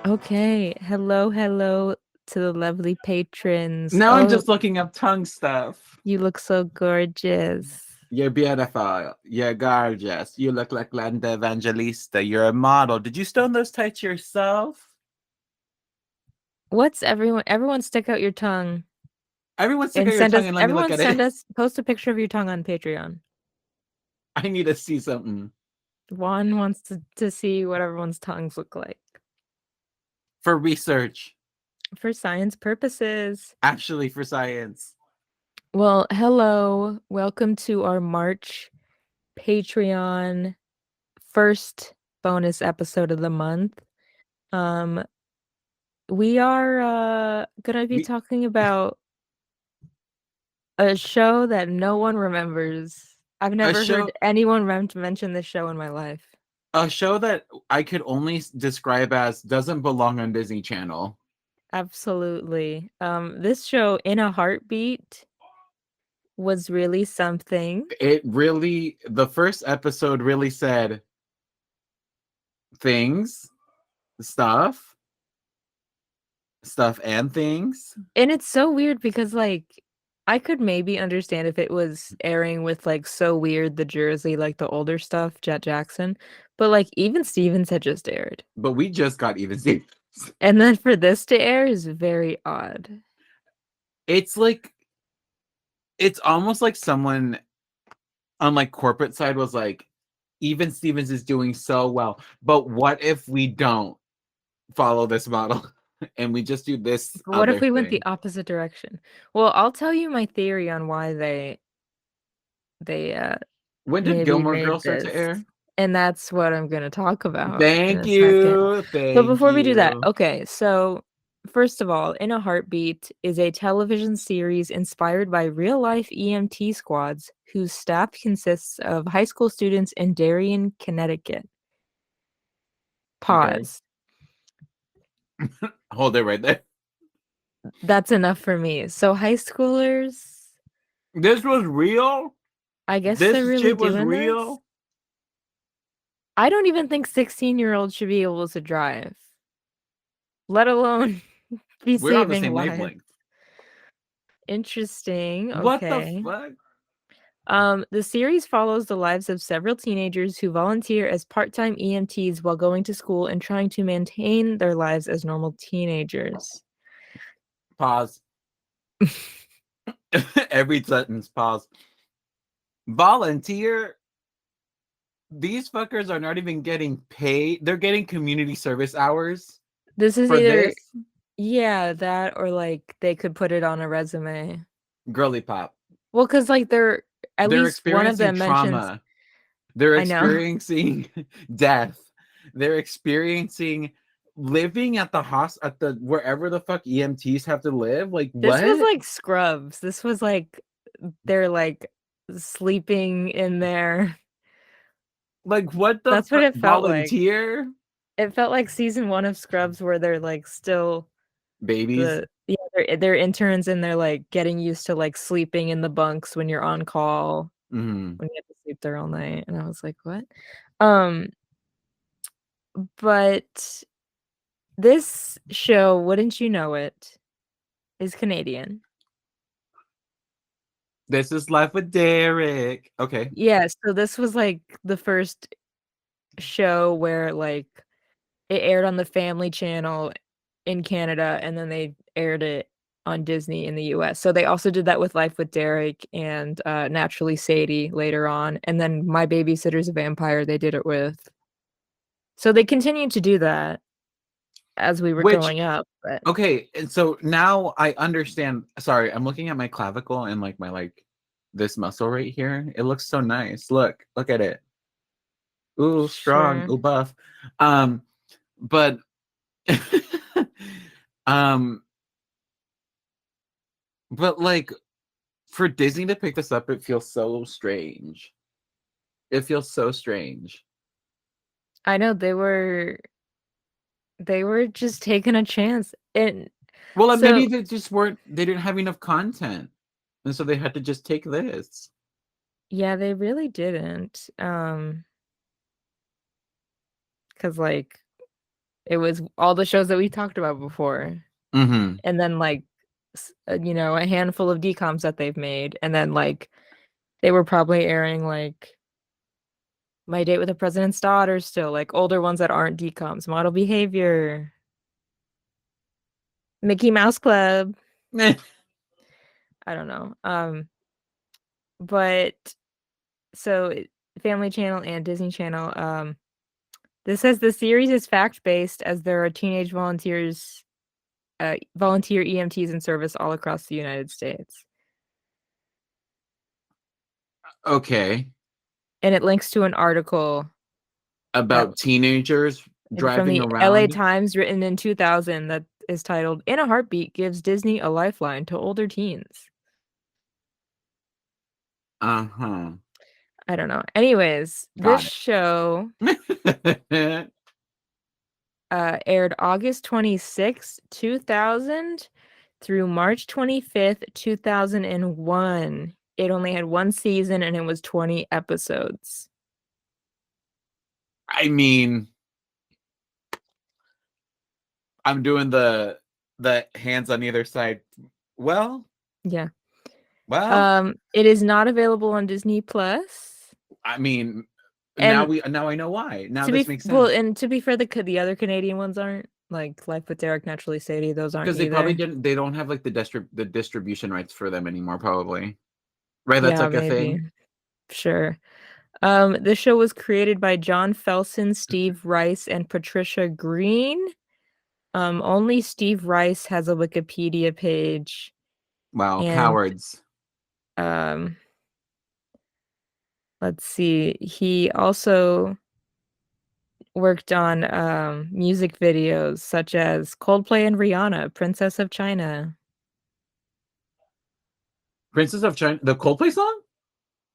Okay. Hello to the lovely patrons. Now I'm Oh, just looking up tongue stuff. you look so gorgeous. You're beautiful. You're gorgeous. You look like Linda Evangelista. You're a model. Did you stone those tights yourself? What's everyone stick out your tongue Everyone stick and out your send tongue us and let me look everyone at send it. us post a picture of your tongue on Patreon. I need to see something. Juan wants to see what everyone's tongues look like For research. for science purposes. Actually, for science. Well, hello. Welcome to our March Patreon first bonus episode of the month. Um we are gonna be We talking about a show that no one remembers. I've a never heard show anyone mention this show in my life. a show that I could only describe as doesn't belong on Disney Channel. Absolutely. This show, In a Heartbeat, was really something. The first episode really said things, stuff, stuff and things. And it's so weird because, like, I could maybe understand if it was airing with, like, So Weird, The Jersey, like, the older stuff, Jet Jackson. But, like, Even Stevens had just aired. But we just got even Stevens. And then for this to air is very odd. It's like it's almost like someone on like corporate side was like, even Stevens is doing so well. But what if we don't follow this model and we just do this But what if other we went the thing? opposite direction? Well, I'll tell you my theory on why they When did maybe Gilmore made Girls start to this. air? And that's what I'm gonna talk about in Thank a second. you. But Thank before we do that, you. okay, so first of all, In a Heartbeat is a television series inspired by real-life EMT squads whose staff consists of high school students in Darien, Connecticut. Okay. Pause. Hold it right there. That's enough for me. So high schoolers, This was real? I guess they're This really shit was doing this? real? I don't even think 16-year-olds should be able to drive, let alone be We're on the saving same lives. wavelength. Interesting. What the Okay. fuck? The series follows the lives of several teenagers who volunteer as part-time EMTs while going to school and trying to maintain their lives as normal teenagers. Pause. Every sentence, pause. Volunteer? These fuckers are not even getting paid. They're getting community service hours This is for either, this yeah, that or like they could put it on a resume. girly pop. Well, because like they're at They're least one of experiencing them mentions, trauma. They're I know. experiencing death. They're experiencing living at the at the wherever the fuck EMTs have to live. Like This was what? like Scrubs. This was like they're like sleeping in there. Like what the That's what it felt like. volunteer It felt like season one of Scrubs where they're like still babies? they're interns and they're like getting used to like sleeping in the bunks when you're on call Mm. when you have to sleep there all night. And I was like, what? Um, but this show, wouldn't you know it, is Canadian. This is life with Derek. Okay. Yeah, so this was like the first show where like it aired on the Family Channel in Canada, and then they aired it on Disney in the US. So they also did that with Life with Derek and Naturally Sadie later on. And then My Babysitter's a Vampire, they did it with. So they continued to do that as we were Which growing up. But okay, and so now I understand. Sorry, I'm looking at my clavicle and like my this muscle right here. It looks so nice. Look at it. Ooh, strong. sure. Ooh, buff. Um, but um, but like for Disney to pick this up, it feels so strange. It feels so strange. I know they were just taking a chance. And Well, maybe so they just weren't. They didn't have enough content, and so they had to just take this. yeah, they really didn't. Because like It was all the shows that we talked about before. Mm-hmm. And then like a handful of decoms that they've made. And then like they were probably airing like My Date with the President's Daughter still, like older ones that aren't decoms, Model Behavior, Mickey Mouse Club. I don't know. But so Family Channel and Disney Channel, this says the series is fact-based as there are teenage volunteer EMTs in service all across the United States. Okay. And it links to an article that About teenagers from driving the LA around. Times written in 2000 that is titled "In a Heartbeat Gives Disney a Lifeline to Older Teens." Uh-huh. I don't know. Anyways, this Got show it. aired August 26, 2000 through March 25th, 2001. It only had one season and it was 20 episodes. I mean, I'm doing the hands on either side. Well, Yeah. well, It is not available on Disney Plus. I mean, And now I know why. Now to be this makes well, sense. and to be fair, the other Canadian ones aren't like Life with Derek, Naturally Sadie. Those aren't Because they probably either. didn't they don't have like the distribution rights for them anymore, probably. Right? That's Yeah, like a maybe. thing. Sure. This show was created by John Felsen, Steve Rice, and Patricia Green. Only Steve Rice has a Wikipedia page, Wow, and cowards. um, let's see. He also worked on music videos such as Coldplay and Rihanna, Princess of China. Princess of China, the Coldplay song?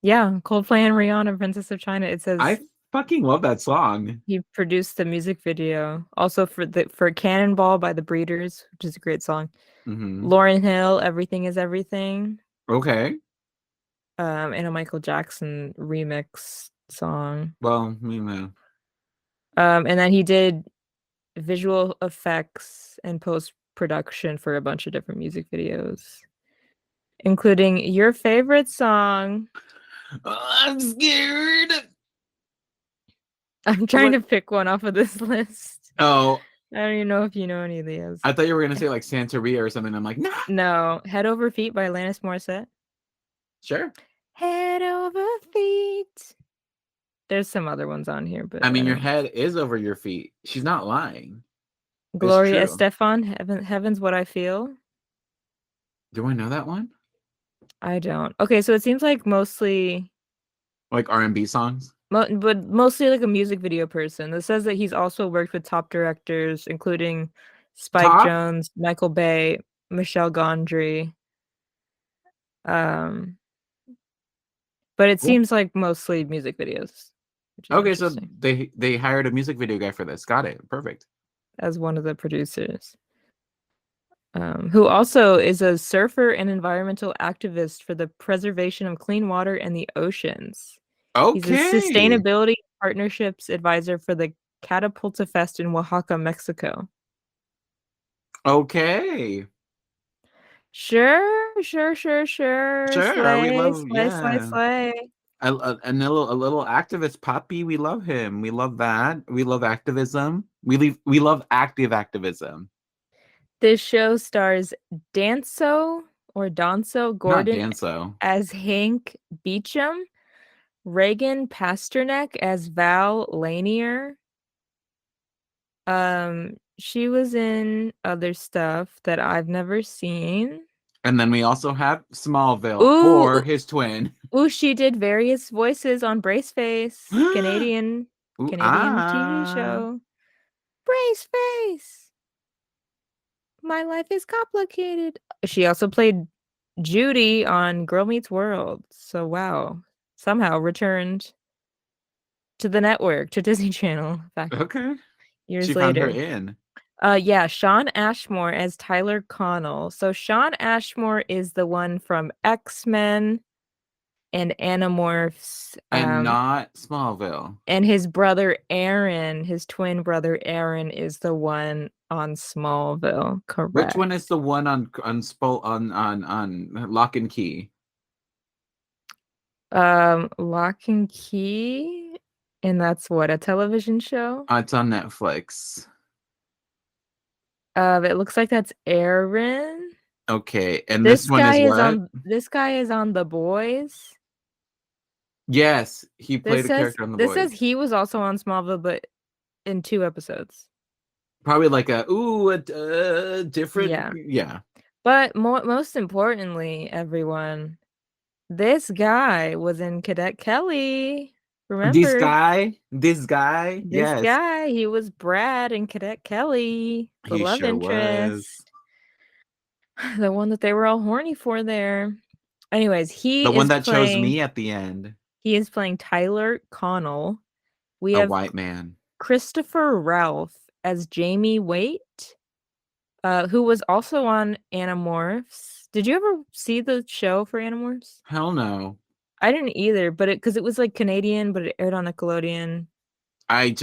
Yeah, Coldplay and Rihanna, Princess of China. It says I fucking love that song. he produced the music video. Also for Cannonball by the Breeders, which is a great song. Hmm. Lauryn Hill, Everything is Everything. Okay. And a Michael Jackson remix song. Well, you know. And then he did visual effects and post production for a bunch of different music videos, including your favorite song. I'm scared. I'm trying What? to pick one off of this list. Oh, I don't even know if you know any of these. I thought you were gonna say like Santeria or something. I'm like, nah. No, Head Over Feet by Alanis Morissette. Sure. Head over feet. There's some other ones on here, but I I mean, your don't. head is over your feet. She's not lying. It's Gloria true. Estefan, Heaven's What I Feel. Do I know that one? I don't. Okay, so it seems like mostly, Like R&B songs? but mostly like a music video person. It says that he's also worked with top directors, including Spike Top? Jonze, Michael Bay, Michelle Gondry. Um, but it Cool. seems like mostly music videos, which is Okay, so interesting, they hired a music video guy for this. Got it. Perfect. as one of the producers. Who also is a surfer and environmental activist for the preservation of clean water and the oceans. He's a Okay. sustainability partnerships advisor for the Catapulta Fest in Oaxaca, Mexico. Okay. Sure, sure, sure, sure. Sure. We Slay, love, slay, slay, yeah. slay. A little activist puppy. We love him. We love that. We love activism. We love active activism. This show stars Danso or Donso Not Gordon Danso. as Hank Beecham, Reagan Pasternak as Val Lanier. She was in other stuff that I've never seen. And then we also have Smallville for Ooh, his twin. ooh, she did various voices on Braceface, Ooh, Canadian TV ah. show. Braceface, my life is complicated. She also played Judy on Girl Meets World. So wow, somehow returned to the network, to Disney Channel, in fact, Okay. She years found her later. in. Yeah, Sean Ashmore as Tyler Connell. So Sean Ashmore is the one from X-Men. and Animorphs, And not Smallville. and his brother Aaron, his twin brother Aaron, is the one on Smallville. Which Correct. one is the one on Lock and Key? Lock and Key, and that's what, a television show? It's on Netflix. It looks like that's Aaron. Okay, and this one is what? This guy is on The Boys. Yes, he played a character on The This Boys. says he was also on Smallville, but in 2 episodes. Probably like a different. Yeah. But most importantly, everyone, this guy was in Cadet Kelly. This Remember? guy, This yes, guy, he was Brad in Cadet Kelly, the he love sure was. interest, the one that they were all horny for there. Anyways, The one that chose me at the end. he is playing Tyler Connell. We A have white man. Christopher Ralph as Jamie Waite, who was also on Animorphs. Did you ever see the show for Animorphs? Hell no. I didn't either, but because it was like Canadian, but it aired on Nickelodeon. I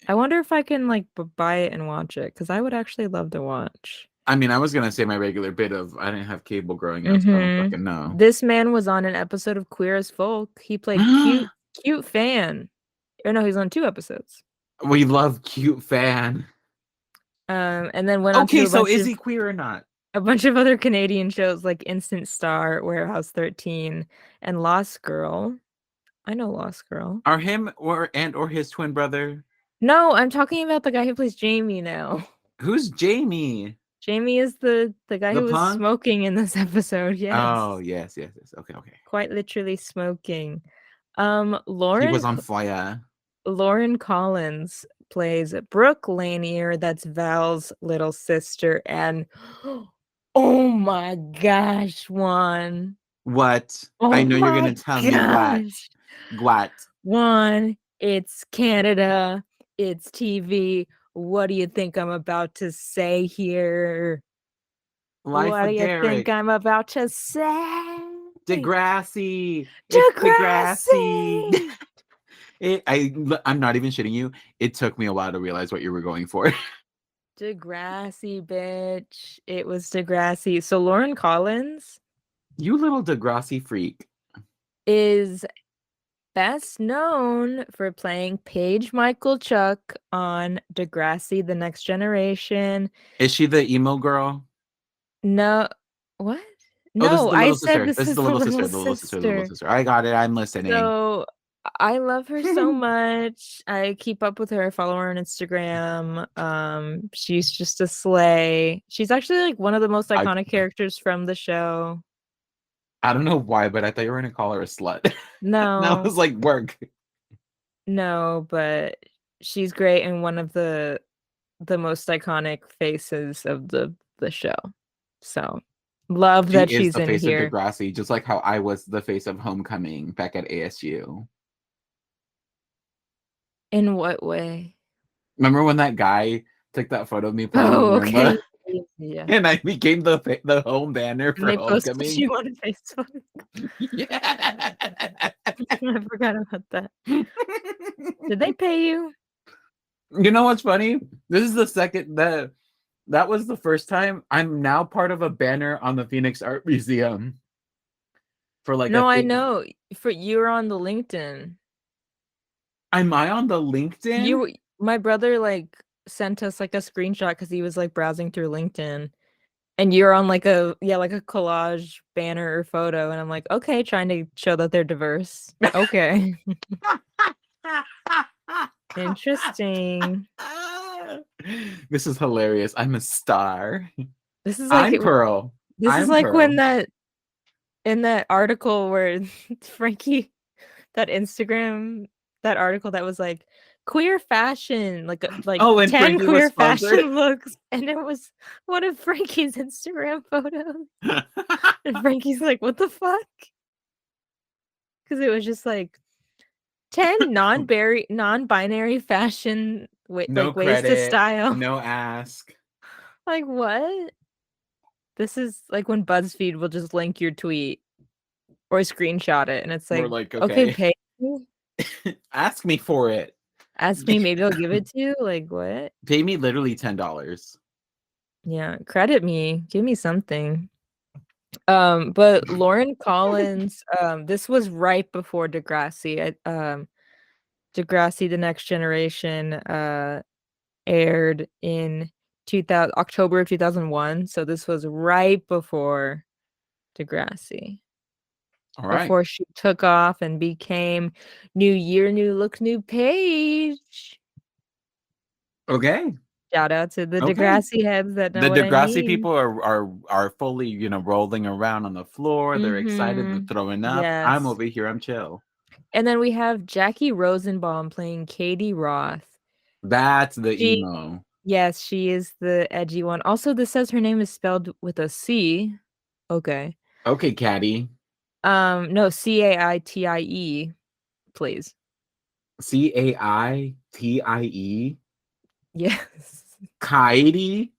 wonder if I can like buy it and watch it, because I would actually love to watch. I mean, I was gonna say my regular bit of I didn't have cable growing up, so I don't fucking know. This man was on an episode of Queer as Folk. He played cute fan. Or no, he's on 2 episodes. We love cute fan. And then went on to Okay, do so is he queer or not? a bunch of other Canadian shows like Instant Star, Warehouse 13, and Lost Girl. I know Lost Girl. Are him or his twin brother? No, I'm talking about the guy who plays Jamie now. Who's Jamie? Jamie is the guy who was punk? smoking in this episode. Yes. Oh, yes. Okay. Quite literally smoking. He Lauren was on fire. Lauren Collins plays Brooke Lanier, that's Val's little sister, and oh my gosh, Juan. What? Oh I know you're gonna tell me what. What? Juan, it's Canada, it's TV. What do you think I'm about to say here? What do you think I'm about to say? Degrassi. Degrassi. I'm not even shitting you. It took me a while to realize what you were going for. Degrassi, bitch. It was Degrassi. So Lauren Collins, you little Degrassi freak, is best known for playing Paige Michael Chuck on Degrassi: The Next Generation. Is she the emo girl? No, what? Oh, No, I said this is the little sister. The little sister. I got it. I'm listening. So I love her so much. I keep up with her. I follow her on Instagram. She's just a slay. She's actually like one of the most iconic characters from the show. I don't know why, but I thought you were gonna call her a slut. No. That was like work. No, but she's great and one of the most iconic faces of the show. So love that she's in here. She is the face of Degrassi, just like how I was the face of Homecoming back at ASU. In what way? Remember when that guy took that photo of me playing Norma? Yeah. And I became the home banner for Homecoming. You on Facebook. Yeah. I forgot about that. Did they pay you? You know what's funny? This is the second that was the first time I'm now part of a banner on the Phoenix Art Museum. For like no, I know. For you're on the LinkedIn. Am I on the LinkedIn? My brother like sent us like a screenshot because he was like browsing through LinkedIn, and you're on like a collage banner or photo, and I'm like, okay, trying to show that they're diverse. Okay. Interesting. This is hilarious. I'm a star. This is like Pearl. This is like Pearl. When in that article where Frankie, that Instagram, that article that was like queer fashion, like 10 Frankie queer fashion looks, and it was one of Frankie's Instagram photos. And Frankie's like, what the fuck? Because it was just like 10 non-binary fashion ways to style. No ask. Like what? This is like when BuzzFeed will just link your tweet or screenshot it, and it's We're like, like, okay, okay, pay me, ask me for it. ask me, maybe I'll give it to you. Like what? Pay me literally $10. Yeah, credit me, give me something. But Lauren Collins, this was right before Degrassi. Degrassi: The Next Generation, aired in 2000 October of 2001. So this was right before Degrassi. All right. Before she took off and became new year, new look, new page. Okay. Shout out to the Okay. Degrassi heads that know The what I Degrassi mean. people are fully, rolling around on the floor. They're excited. They're Mm-hmm. throwing up. I'm Yes. over here. I'm chill. And then we have Jackie Rosenbaum playing Katie Roth. That's the She, emo. yes, she is the edgy one. Also, this says her name is spelled with a C. Okay. Okay, Caddy. No, Caitie, please. Caitie. Yes. Kaidi.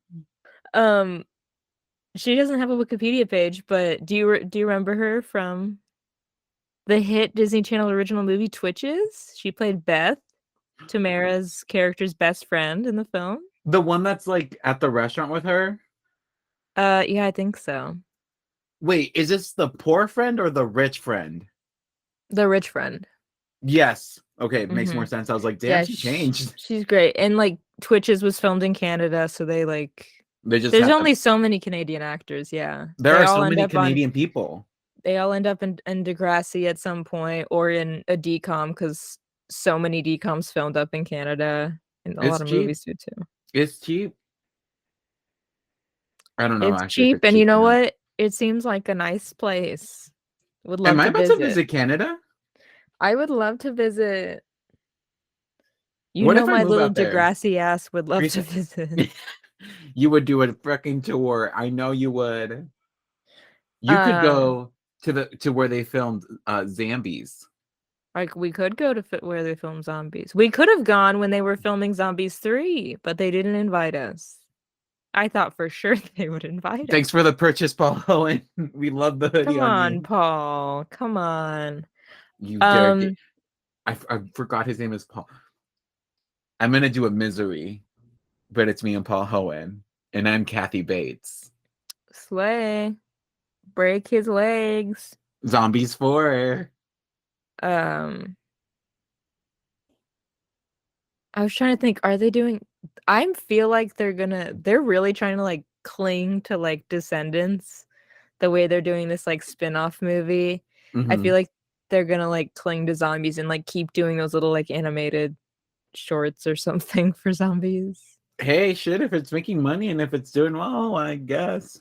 Um, she doesn't have a Wikipedia page, but do you remember her from the hit Disney Channel original movie Twitches? She played Beth, Tamara's character's best friend in the film. The one that's like at the restaurant with her. Yeah, I think so. Wait, is this the poor friend or the rich friend? The rich friend. Yes. Okay, makes Mm-hmm. more sense. I was like, damn, Yeah, she changed. she's great. And like Twitches was filmed in Canada, so they like They just there's have to. only so many Canadian actors, yeah. There are so many Canadian people. They all end up in Degrassi at some point or in a decom because so many decoms filmed up in Canada and a It's lot of cheap. movies too. It's cheap. I don't know It's actually if cheap, it's and you cheap or know not. what? It seems like a nice place. Would Am love I to about to visit. visit Canada? I would love to visit. You What know if I my move little out there? Degrassi ass would love to Risa- visit. You would do a freaking tour. I know you would. You could Um, go to where they filmed Zambies. like we could go to where they film zombies. We could have gone when they were filming Zombies 3, but they didn't invite us. I thought for sure they would invite us. Thanks for the purchase, Paul Owen. We love the hoodie Come on on, you. Paul. Come on. You dare get. Um, I forgot his name is Paul. I'm gonna do a misery, but it's me and Paul Hohen, and I'm Kathy Bates. Slay. Break his legs. Zombies 4. Um, I was trying to think, are they doing I feel like they're really trying to like cling to like Descendants the way they're doing this like spin-off movie. I Mm-hmm. feel like they're gonna like cling to zombies and like keep doing those little like animated shorts or something for zombies. Hey, shit! If it's making money and if it's doing well, I guess.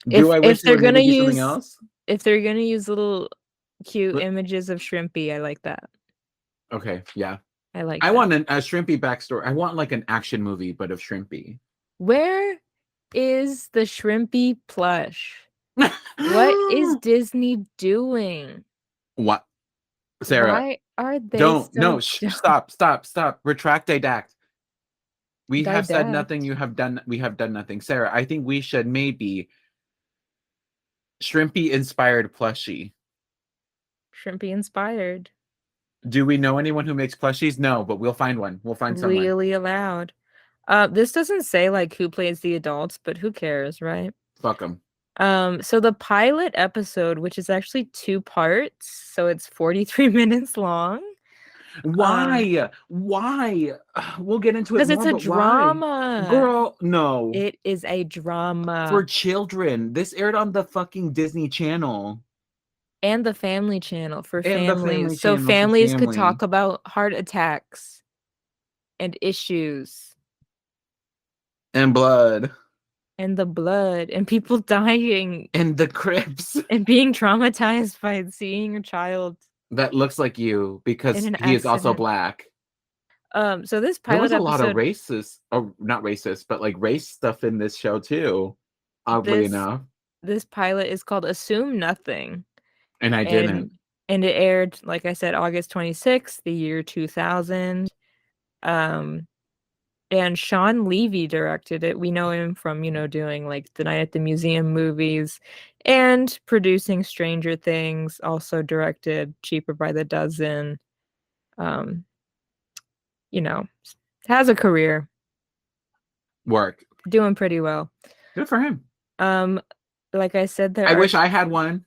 Do If I if wish it they're would gonna maybe be something use else? if they're gonna use little cute But- images of Shrimpy, I like that. Okay, yeah. I like I that. want a Shrimpy backstory. I want like an action movie, but of Shrimpy. Where is the Shrimpy plush? What is Disney doing? What, Sarah? Why are they Don't so no. Stop. Retract, didact. We have said nothing. didact? You have done. We have done nothing, Sarah. I think we should maybe Shrimpy inspired plushie. Shrimpy inspired. Do we know anyone who makes plushies? No, but we'll find one. We'll find someone. Really allowed. This doesn't say like who plays the adults, but who cares, right? Fuck them. So the pilot episode, which is actually two parts, so it's 43 minutes long. Why? Why? We'll get into it Because it's more, a but why? drama. Girl, no. It is a For drama. children. This aired on the fucking Disney Channel And the Family Channel for and the families. Family So Channel for families could family talk about heart attacks and issues and blood and the blood and people dying and the Crips and being traumatized by seeing a child that looks like you in because an he is also accident. black. So this There pilot was a lot of episode, racist, or not racist, but like race stuff in this show too, oddly this enough. this pilot is called Assume Nothing. And I And didn't. it aired, like I said, August 26th, the year 2000. Um, and Sean Levy directed it. We know him from, doing like the Night at the Museum movies And producing Stranger Things, also directed Cheaper by the Dozen. Um, you know, has a career, Work. doing pretty well. Good for him. Um, like I said, there I are wish I had one.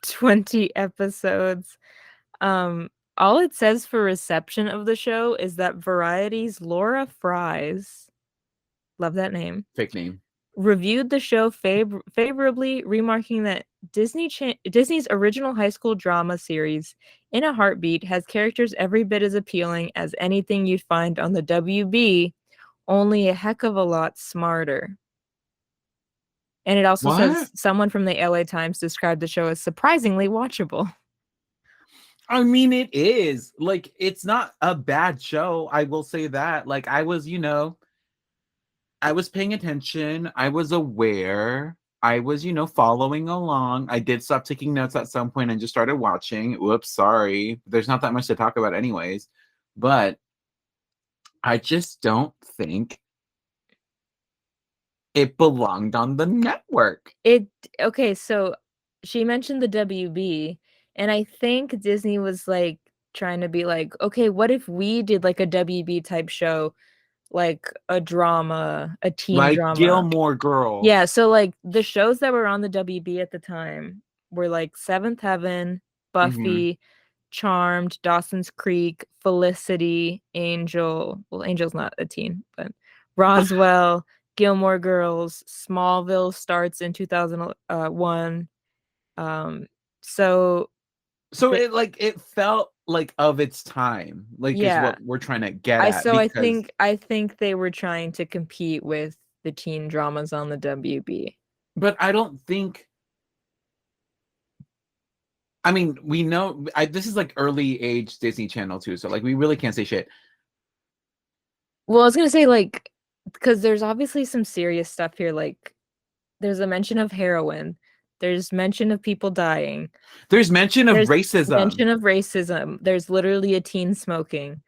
20 episodes. Um, all it says for reception of the show is that Variety's Laura Fries, love that name, Fake name. reviewed the show favorably, remarking that Disney's original high school drama series, In a Heartbeat, has characters every bit as appealing as anything you'd find on the WB, only a heck of a lot smarter. And it also What? says someone from the LA Times described the show as surprisingly watchable. I mean, it is. Like, it's not a bad show. I will say that. Like, I was, I was paying attention. I was aware. I was, following along. I did stop taking notes at some point and just started watching. Whoops, sorry. There's not that much to talk about, anyways. But I just don't think it belonged on the network. Okay, so she mentioned the WB, and I think Disney was like trying to be like, okay, what if we did like a WB type show, like a drama, a teen Like drama? Gilmore Girls. Yeah, so like the shows that were on the WB at the time were like Seventh Heaven, Mm-hmm. Buffy, Charmed, Dawson's Creek, Felicity, Angel. Well, Angel's not a teen, but Roswell, Gilmore Girls, Smallville starts in 2001. Um, so So the, it felt like of its time, like is yeah, what we're trying to get I at so because I think they were trying to compete with the teen dramas on the WB. but I don't think I mean we know this is like early age Disney Channel too, so like we really can't say shit. Well, I was gonna say like because there's obviously some serious stuff here. Like there's a mention of heroin, there's mention of people dying, There's mention of there's racism. mention of racism. There's literally a teen smoking.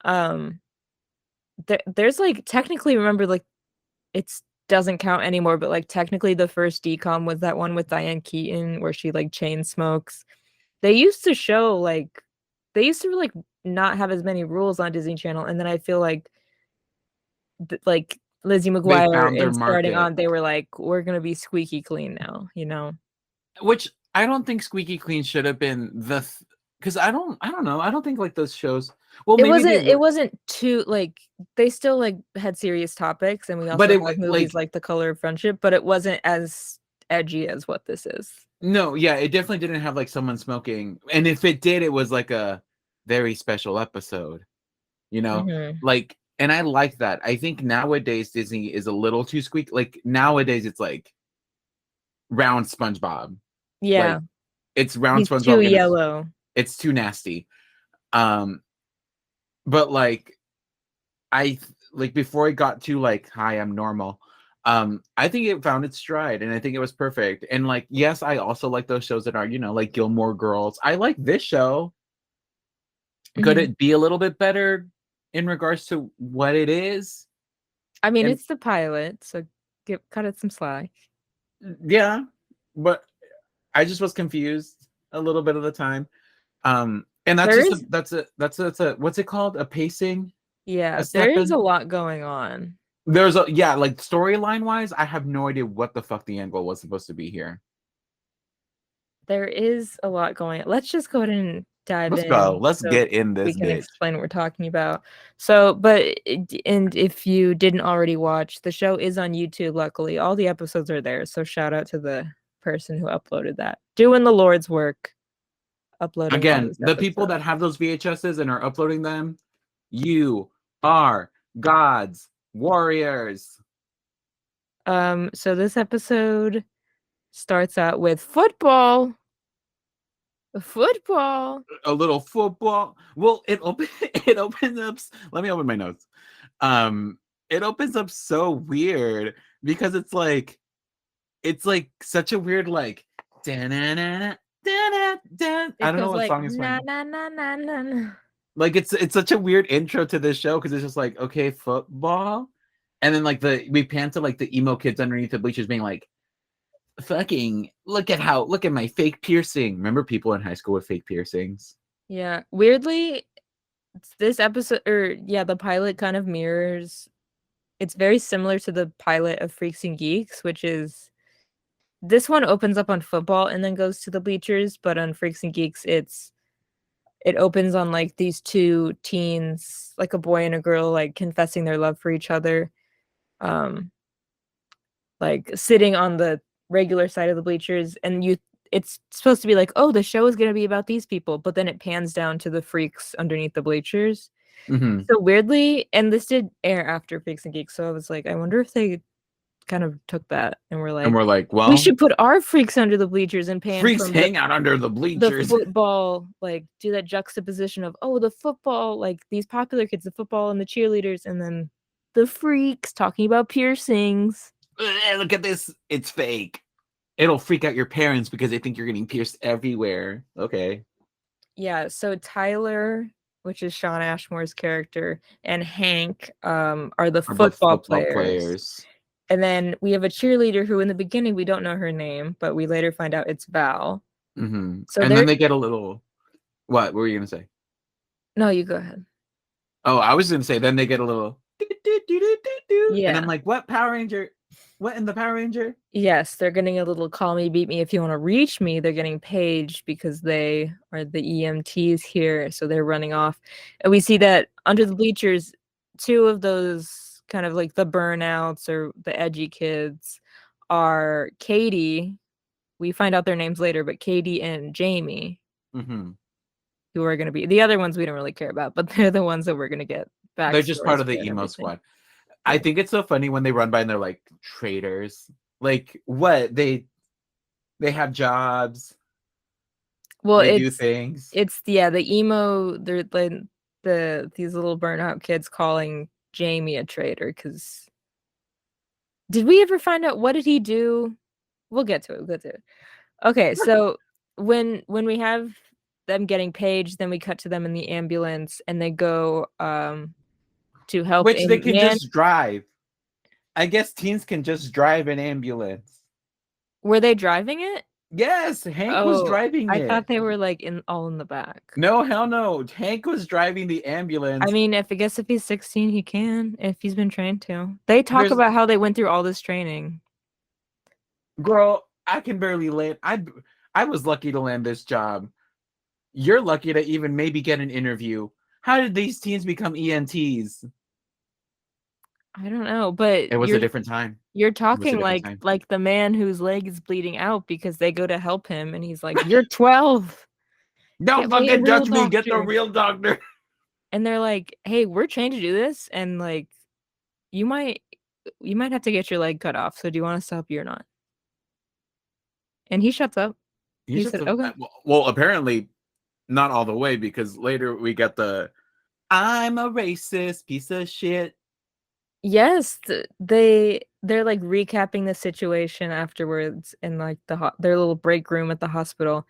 Um, there's like technically remember like it's doesn't count anymore, but like technically the first decom was that one with Diane Keaton where she like chain smokes. They used to show like they used to like not have as many rules on Disney Channel, and then I feel like Lizzie They McGuire found their and starting market, on, they were like, we're gonna be squeaky clean now, you know? which I don't think Squeaky Clean should have been because I don't know. I don't think like those shows. Well, It maybe they wasn't it were, wasn't too like they still like had serious topics, and we but also it have movies like like The Color of Friendship, but it wasn't as edgy as what this is. no, yeah, it definitely didn't have like someone smoking. And if it did, it was like a very special episode, you know? Hmm. Like, and I like that. I think nowadays Disney is a little too squeak. Like nowadays it's like round SpongeBob. Like Yeah, it's round he's too SpongeBob and yellow. it's too nasty. Um, but like like before it got too like hi, I'm normal. I think it found its stride and I think it was perfect. And like, yes, I also like those shows that are, like Gilmore Girls. I like this show. Could Hmm. it be a little bit better in regards to what it is? I mean, And it's the pilot, so cut it some slack. yeah, but I just was confused a little bit of the time. And that's There just is, that's a what's it called? A pacing, a yeah, there step is a in. lot going on. There's a yeah, like storyline wise, I have no idea what the fuck the angle was supposed to be here. There is a lot going on. Let's just go ahead and dive Let's go. in Let's so get in we this can bitch. explain what we're talking about. So, and if you didn't already watch, the show is on YouTube, luckily. All the episodes are there. So, shout out to the person who uploaded that. Doing the Lord's work, uploading all Again, these the people episodes. that have those VHSs and are uploading them, you are God's warriors. So this episode starts out with football. Football. A little football. Well, it opens up. Let me open my notes. It opens up so weird because it's like such a weird like da-na-na-na, da-na-da. I It don't know goes what like song is na playing. na na na na. Na. Like it's such a weird intro to this show because it's just like okay football, and then like we pan to like the emo kids underneath the bleachers being like fucking look at my fake piercing. Remember people in high school with fake piercings? Yeah. Weirdly, this episode, or yeah, the pilot kind of mirrors. It's very similar to the pilot of Freaks and Geeks, which is this one opens up on football and then goes to the bleachers, but on Freaks and Geeks, it opens on like these two teens, like a boy and a girl, like confessing their love for each other. Um, like sitting on the regular side of the bleachers, and it's supposed to be like, oh, the show is going to be about these people, but then it pans down to the freaks underneath the bleachers. Mm-hmm. So weirdly, and this did air after Freaks and Geeks, so I was like, I wonder if they kind of took that and were And like, we're like, we well, should put our freaks under the bleachers and pan freaks from the hang out under the the bleachers. football, like do that juxtaposition of, oh, the football, like these popular kids, the football and the cheerleaders, and then the freaks talking about piercings. Look at this. It's fake. It'll freak out your parents because they think you're getting pierced everywhere. Okay. Yeah, so Tyler, which is Sean Ashmore's character, and Hank are the Are both football football players. players. And then we have a cheerleader who in the beginning we don't know her name, but we later find out it's Val. Mm-hmm. So And they're then they get a little. What were you gonna say? no, you go ahead. Oh, I was gonna say then they get a little. And I'm Yeah. like, what Power Ranger? What in the Power Ranger? Yes, they're getting a little call me, beat me if you want to reach me. They're getting paged because they are the EMTs here, so they're running off. And we see that under the bleachers, two of those kind of like the burnouts or the edgy kids are Katie. We find out their names later, but Katie and Jamie, Mm-hmm. who are going to be the other ones we don't really care about, but they're the ones that we're going to get They're just part backstories of for the and emo everything. squad. I Yeah. think it's so funny when they run by and they're like traitors. Like what? They have jobs. Well, They do things. it's yeah, the emo, they're these little burnout kids calling Jamie a traitor because did we ever find out what did he do? We'll get to it. We'll get to it. Okay, so when we have them getting paged, then we cut to them in the ambulance and they go to help Which a they can man. just drive. I guess teens can just drive an ambulance. Were they driving it? Yes, Hank was Oh, driving I it. thought they were like all in the back. No, hell no. Hank was driving the I ambulance. mean, if I guess if he's 16, he can, if he's been trained to. They talk There's about how they went through all this training. girl, I can barely land. I was lucky to land this job. You're lucky to even maybe get an interview. How did these teens become ENTs? I don't know, but It was a different time. you're It was a talking different time. like the man whose leg is bleeding out because they go to help him and he's like, "You're 12. Don't Get me a fucking real touch me. Get the doctor." real doctor. And they're like, "Hey, we're trained to do this and like you might have to get your leg cut off. So do you want us to help you or not?" And he shuts up. He's He just said, a, "Okay." well, apparently not all the way because later we get the I'm a racist piece of shit. Yes, they're like recapping the situation afterwards in like their little break room at the hospital.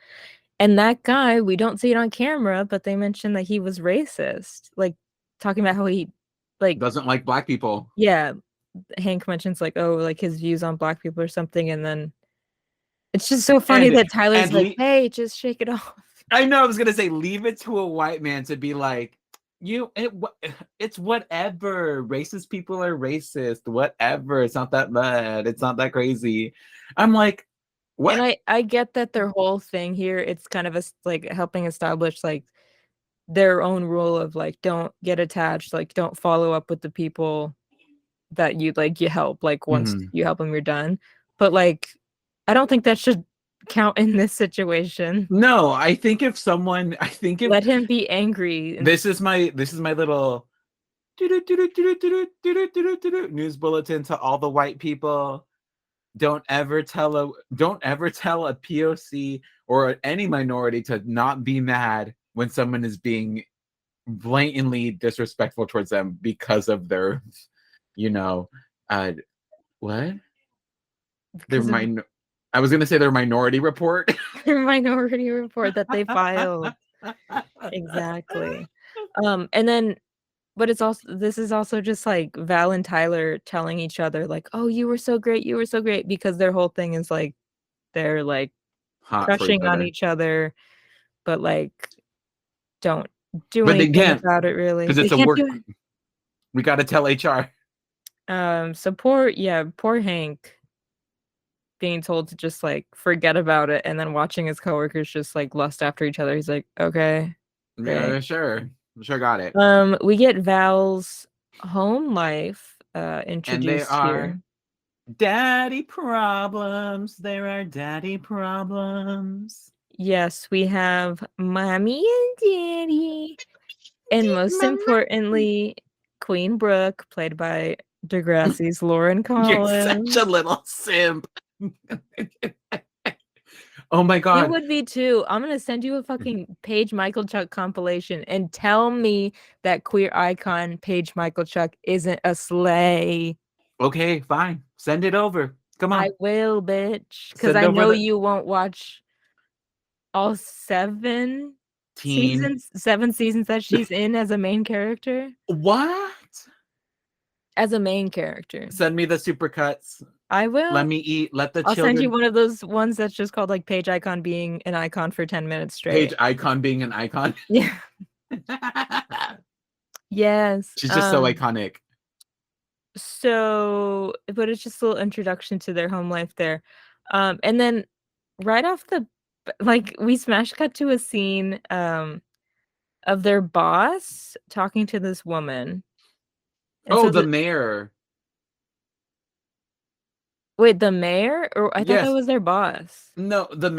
And that guy, we don't see it on camera, but they mentioned that he was racist. Like talking about how he like Doesn't like black people. yeah, Hank mentions like, oh, like his views on black people or something, and then it's just so funny And that Tyler's and like, hey, just shake it off. I know I was gonna say leave it to a white man to be like, it's whatever. Racist people are racist. Whatever. It's not that bad. It's not that crazy. I'm like, And what? I get that their whole thing here, it's kind of like helping establish like their own rule of like don't get attached, like don't follow up with the people that you help, like once Mhm. you help them you're done. But like I don't think that should count in this situation. No, I think if Let him be angry and this is my little news bulletin to all the white people. Don't ever tell a POC or any minority to not be mad when someone is being blatantly disrespectful towards them because of their, you know, what? because of I was gonna say their minority report. their minority report that they filed. Exactly. And then but this is also just like Val and Tyler telling each other like, "Oh, you were so great, you were so great," because their whole thing is like they're like hot for each crushing on other. each other, but like don't do But they anything can't about it really. because They it's a can't work. do it. We got to tell HR. So poor Hank being told to just like forget about it and then watching his coworkers just like lust after each other. He's like, okay, Yeah, great. sure. Sure got it. We get Val's home life And they introduced are here. daddy problems. There are daddy problems. Yes, we have mommy and daddy. And most Mama. importantly, Queen Brooke, played by Degrassi's Lauren You're such a Collins. little simp. Oh my You God. would be too. I'm gonna send you a fucking Paige Michael Chuck compilation and tell me that queer icon Paige Michael Chuck isn't a slay. Okay, fine. Send it over. Come I on. will, bitch. Because Send I over know the you won't watch all seven teen. seasons, 7 seasons that she's in as a main character. What? As a main character. Send me the supercuts. I Let will. me eat. Let the I'll send you children. one of those ones that's just called like Page Icon being an icon for 10 minutes Page straight. icon being an icon. Yeah. Yes. She's just so iconic. So but it's just a little introduction to their home life there. And then right off the like we smash cut to a scene of their boss talking to this woman. And Oh, so the mayor. wait, the mayor? Or I thought that Yes. was their boss. No, the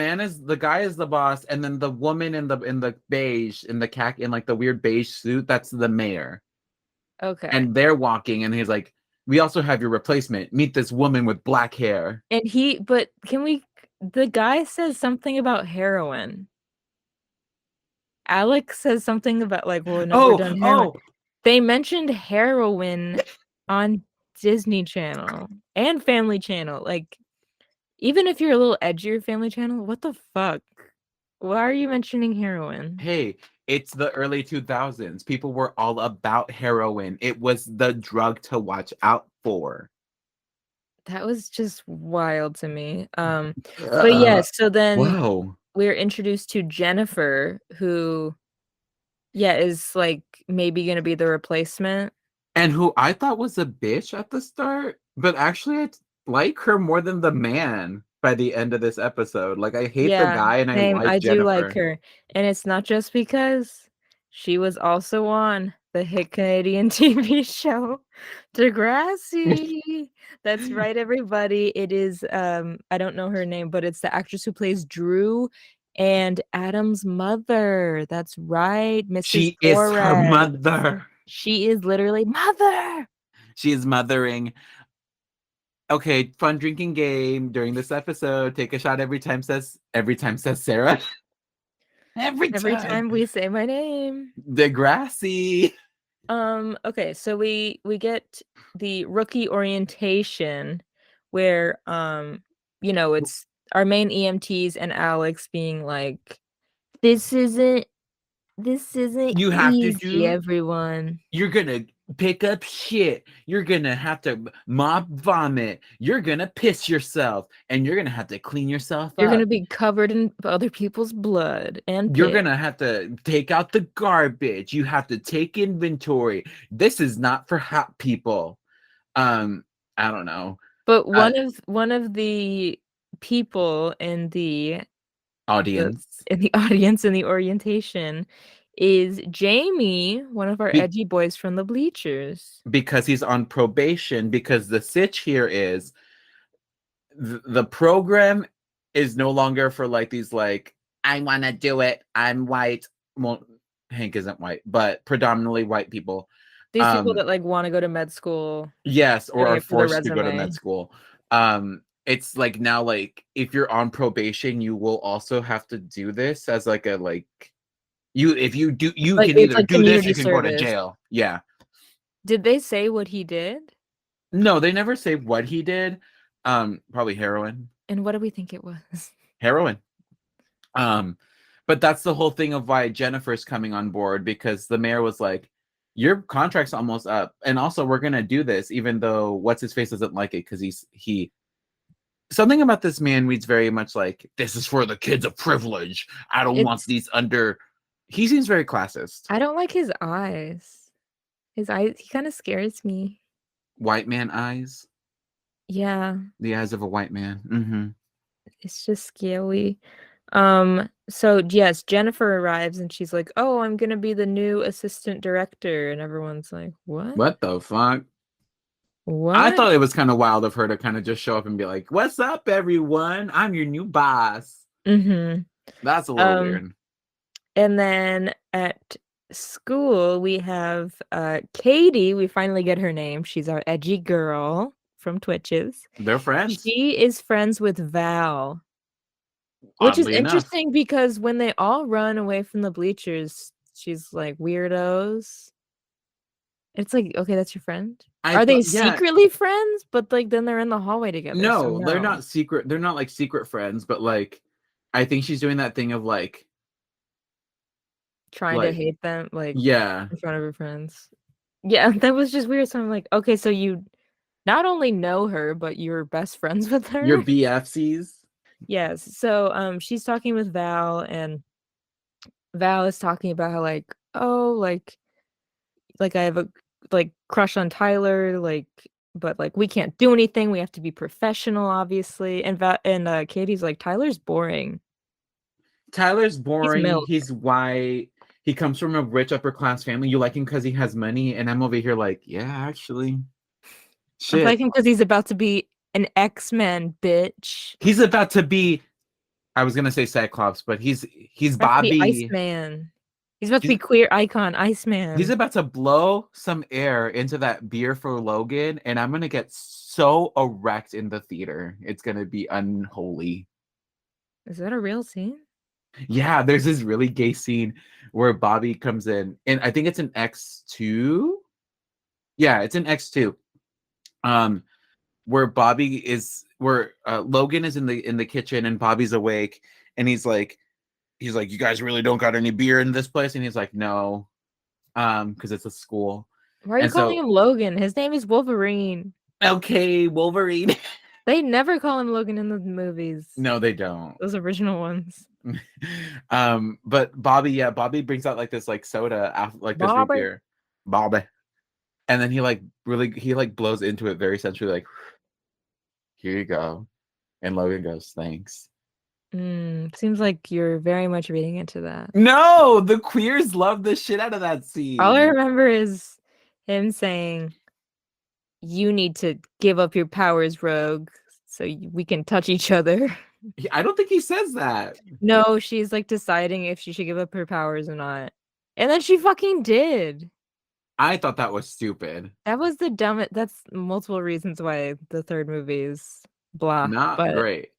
guy is the boss, and then the woman in the beige, in the in like the weird beige suit, that's the mayor. Okay. And they're walking, and he's like, "We also have your replacement. Meet this woman with black hair." And but can we, the guy says something about heroin. Alex says something about like, well, no, we're Oh, done heroin. oh, They mentioned heroin on Disney Channel and Family Channel. Like, even if you're a little edgier Family Channel, what the fuck? Why are you mentioning heroin? hey, it's the early 2000s. People were all about heroin. It was the drug to watch out for. That was just wild to me. But Uh, yes, so then Whoa. we're introduced to Jennifer, who, yeah, is like maybe gonna be the replacement. And who I thought was a bitch at the start, but actually I like her more than the man by the end of this episode. Like I hate the Yeah, guy and I same. like I do like Jennifer. her. And it's not just because she was also on the hit Canadian TV show Degrassi. That's right, everybody. It is I don't know her name, but it's the actress who plays Drew and Adam's mother. That's right, Mrs. She is her Torres. mother. She is literally mother. She is mothering. Okay, fun drinking game during this episode. Take a shot every time says Sarah. Every Every time. time we say my name. Degrassi. Okay, so we get the rookie orientation where it's our main EMTs and Alex being like, this isn't this isn't You have to easy, do everyone. You're gonna pick up shit. You're gonna have to mob vomit. You're gonna piss yourself. And you're gonna have to clean yourself You're gonna up. be covered in other people's blood and You're piss. gonna have to take out the garbage. You have to take inventory. This is not for hot people. Um, I don't know. But Uh, one of the people in the Audience. in the audience in the orientation is Jamie, one of our Be- edgy boys from the bleachers. because he's on probation. Because the sitch here is the program is no longer for like these like I want to do it. I'm white. Well, Hank isn't white, but predominantly white people. These people Um, that like want to go to med school, yes, or getting are it for their forced to go to med resume. school. It's like now like if you're on probation, you will also have to do this as like a like you if you do you Like can it's either like do this, community you can go to service. jail. Yeah. Did they say what he did? No, they never say what he did. Probably heroin. And what do we think it was? Heroin. Um, but that's the whole thing of why Jennifer's coming on board because the mayor was like, "Your contract's almost up, and also we're gonna do this, even though what's his face doesn't like it because he something about this man reads very much like, this is for the kids of privilege. I don't want It's these under. He seems very classist. I don't like his eyes. His eyes, he kind of scares me. White man eyes. Yeah, The eyes of a white man. Mm-hmm. it's just scary. So yes, Jennifer arrives and she's like, "Oh, I'm gonna be the new assistant director," and everyone's like, "What? What the fuck? I What?" thought it was kind of wild of her to kind of just show up and be like, "What's up, everyone? I'm your new boss." Mm-hmm. That's a little Um, weird. and then at school we have Katie. We finally get her name. She's our edgy girl from Twitches. They're friends, She is friends with Val. Which is oddly enough. interesting because when they all run away from the bleachers, she's like, "Weirdos." It's like, okay, that's your friend. I Are they thought, yeah, secretly friends? But like then they're in the hallway together, so no, they're no. not secret. They're not like secret friends, but like, I think she's doing that thing of Trying to like, hate them like yeah, in front of her friends. Yeah, that was just weird. So I'm like, okay, so you not only know her, but you're best friends with your her? BFCs. Yes. So she's talking with Val and Val is talking about how like, oh, like I have a like crush on Tyler, like but like we can't do anything. We have to be professional, obviously. And Katie's like, Tyler's boring. Tyler's He's boring. milk. He's white. He comes from a rich upper class family. You like him because he has money, and I'm over here like, yeah, actually, I shit. like him because he's about to be an X-Men, bitch. He's about to be. I was gonna say Cyclops, but he's About to be Bobby. Iceman. He's about to He's be queer icon, he's Iceman. about to blow some air into that beer for Logan, and I'm gonna get so erect in the theater. It's gonna be unholy. Is that a real scene? Yeah, there's this really gay scene where Bobby comes in, and I think it's an X2. Yeah, it's an X2. Um, where Logan is in the kitchen and Bobby's awake, and he's like, you guys really don't got any beer in this place, and he's like, no, because it's a school, Why are you and calling so him Logan? His name is Wolverine. okay, Wolverine. They never call him Logan in the movies. No, they don't. Those original ones. But Bobby, yeah, Bobby brings out like this like soda, like this root Bobby. beer, Bobby, and then he blows into it very sensually, like, here you go, and Logan goes, thanks. Seems like you're very much reading into that. No, the queers love the shit out of that All I scene. remember is him saying, "You need to give up your powers, Rogue, so we can touch each other." I don't think he says that. No, she's like deciding if she should give up her powers or not. And then she fucking did. I thought that was stupid. That was the dumbest. That's multiple reasons why the third movie is blah. Not But great.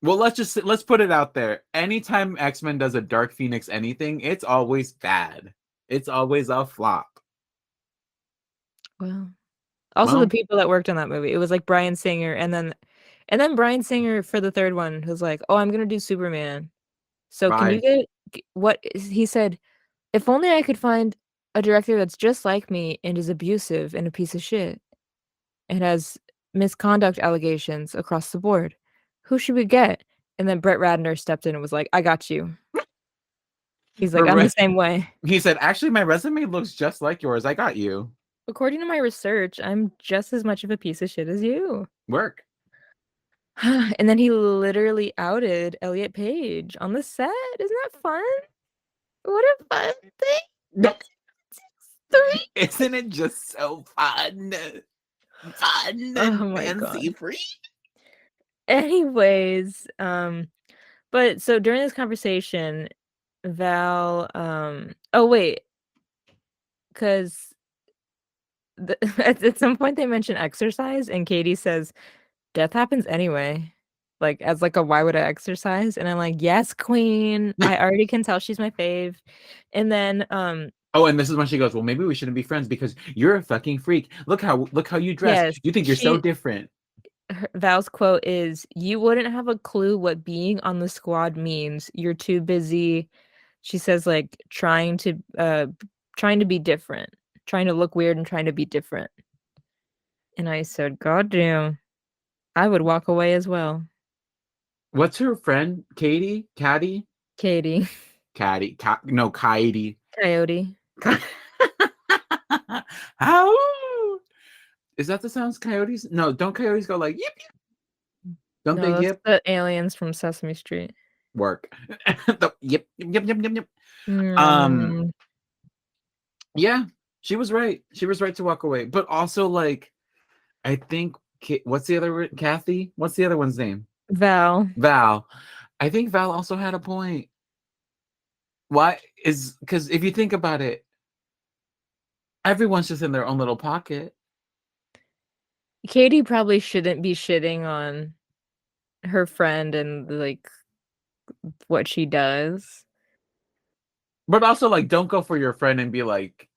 Well, let's put it out there. Anytime X-Men does a Dark Phoenix anything, it's always bad. It's always a flop. well, also the Well, people that worked on that movie. It was like Bryan Singer, and then Bryan Singer for the third one was like, "Oh, I'm gonna do Superman. So can you bye. he said? If only I could find a director that's just like me and is abusive and a piece of shit and has misconduct allegations across the board. Who should we get?" And then Brett Ratner stepped in and was like, "I got you." He's like, Her "I'm the re- same way." he said, actually, my resume looks just like yours. I got you. According to my research, I'm just as much of a piece of shit as you. Work. And then he literally outed Elliot Page on the set. Isn't that fun? What a fun thing. Three. Isn't it just so fun? Fun Oh and my fancy god. free. Anyways, but so during this conversation, Val, oh wait, because at some point they mention exercise, and Katie says, "Death happens anyway." Like as like a why would I exercise? And I'm like, yes, queen. I already can tell she's my fave. And then Oh, and this is when she goes, well, maybe we shouldn't be friends because you're a fucking freak. Look how you dress. yes, You think you're so different. Val's quote is, "You wouldn't have a clue what being on the squad means. You're too busy." She says like trying to be different, trying to look weird and trying to be different. And I said, "God damn." I would walk away as well. What's her friend? Katie? Caddy? Katie. Caddy. No, Katie. Coyote. How? Is that the sounds coyotes? No, don't coyotes go like yip yip? Don't they No, that's yip? the aliens from Sesame Street. Work. Yip yip yip yip yip. Um, Mm, yeah, she was right. She was right to walk away. But also, like, I think what's the other Kathy? What's the other one's name? Val. Val. I think Val also had a point. Why is because if you think about it, everyone's just in their own little pocket. Katie probably shouldn't be shitting on her friend and like what she does. But also, like, don't go for your friend and be like,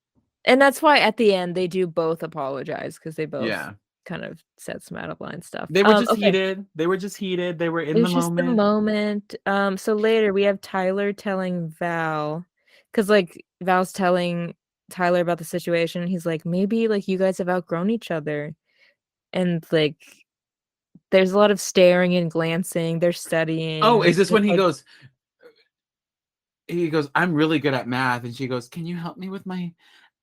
And that's why at the end they do both apologize because they both yeah. kind of said some out of line stuff. They were just Okay. heated. They were just heated. They were It in the was just the moment. moment. So later we have Tyler telling Val, because like Val's telling Tyler about the situation. He's like, maybe like you guys have outgrown each other. And like there's a lot of staring and glancing. They're Oh, studying. is this Just when like he goes, I'm really good at math. And she goes, can you help me with my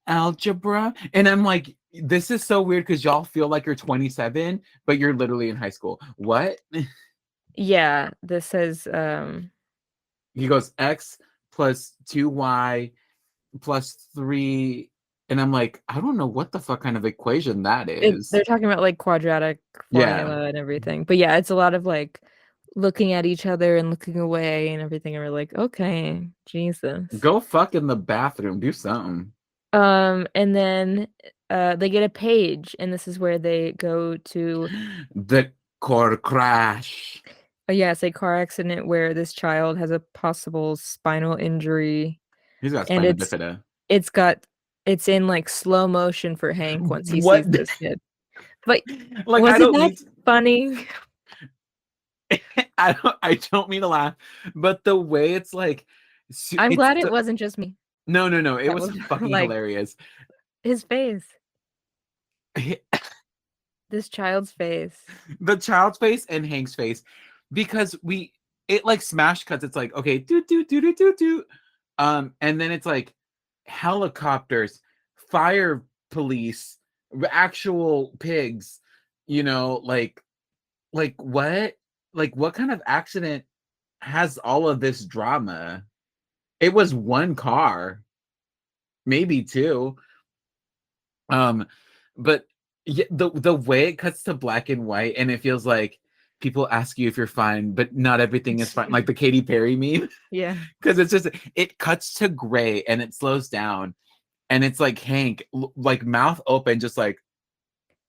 algebra? And I'm like, this is so weird because y'all feel like you're 27, but you're literally in high school. What? yeah, this says He goes, X plus 2Y plus 3. And I'm like, I don't know what the fuck kind of equation that is. they're talking about like quadratic Yeah. formula and everything. But yeah, it's a lot of like looking at each other and looking away and everything. And we're like, okay, Jesus. Go fuck in the bathroom. Do something. And then they get a page, and this is where they go to The car crash. yeah, it's a car accident where this child has a possible spinal injury, He's got and spina bifida. it's got it's in like slow motion for Hank once he What? sees this kid. But Like, I wasn't don't that mean funny? I don't mean to laugh, but the way it's like I'm it's glad it wasn't just me no, it that was was fucking like hilarious. his face, this child's face. The child's face and Hank's face, because it like smash cuts. It's like, okay, do do do do do do, and then it's like helicopters, fire police, actual pigs, like what, like what kind of accident has all of this drama? It was one car, maybe two. Um, but yeah, the way it cuts to black and white, and it feels like people ask you if you're fine, but not everything is fine. Like the Katy Perry meme, Yeah. because it's just it cuts to gray and it slows down, and it's like Hank, like mouth open, just like,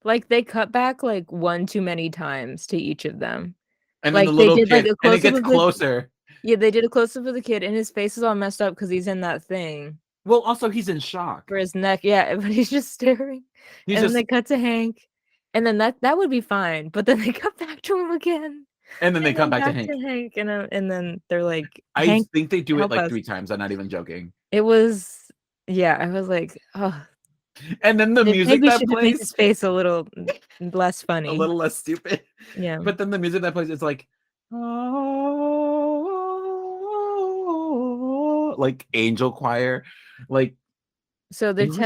Like they cut back like one too many times to each of them. and then the Like they little did like kid, a and it close up gets of the closer. yeah, they did a close up of the kid and his face is all messed up because he's in that thing Well, also he's in shock. for his neck. Yeah, but he's just staring. He's And then just, they cut to Hank. And then that would be fine. But then they cut back to him again. and then they And come then back to back to Hank. Hank. And then they're like, I Hank, think they do it help like us. 3 times. I'm not even joking. It was yeah, I was like, oh, And then the they music maybe that should have made plays, his face a little less a funny. little less stupid. Yeah. But then the music that plays is like, oh, like angel choir. Like So it was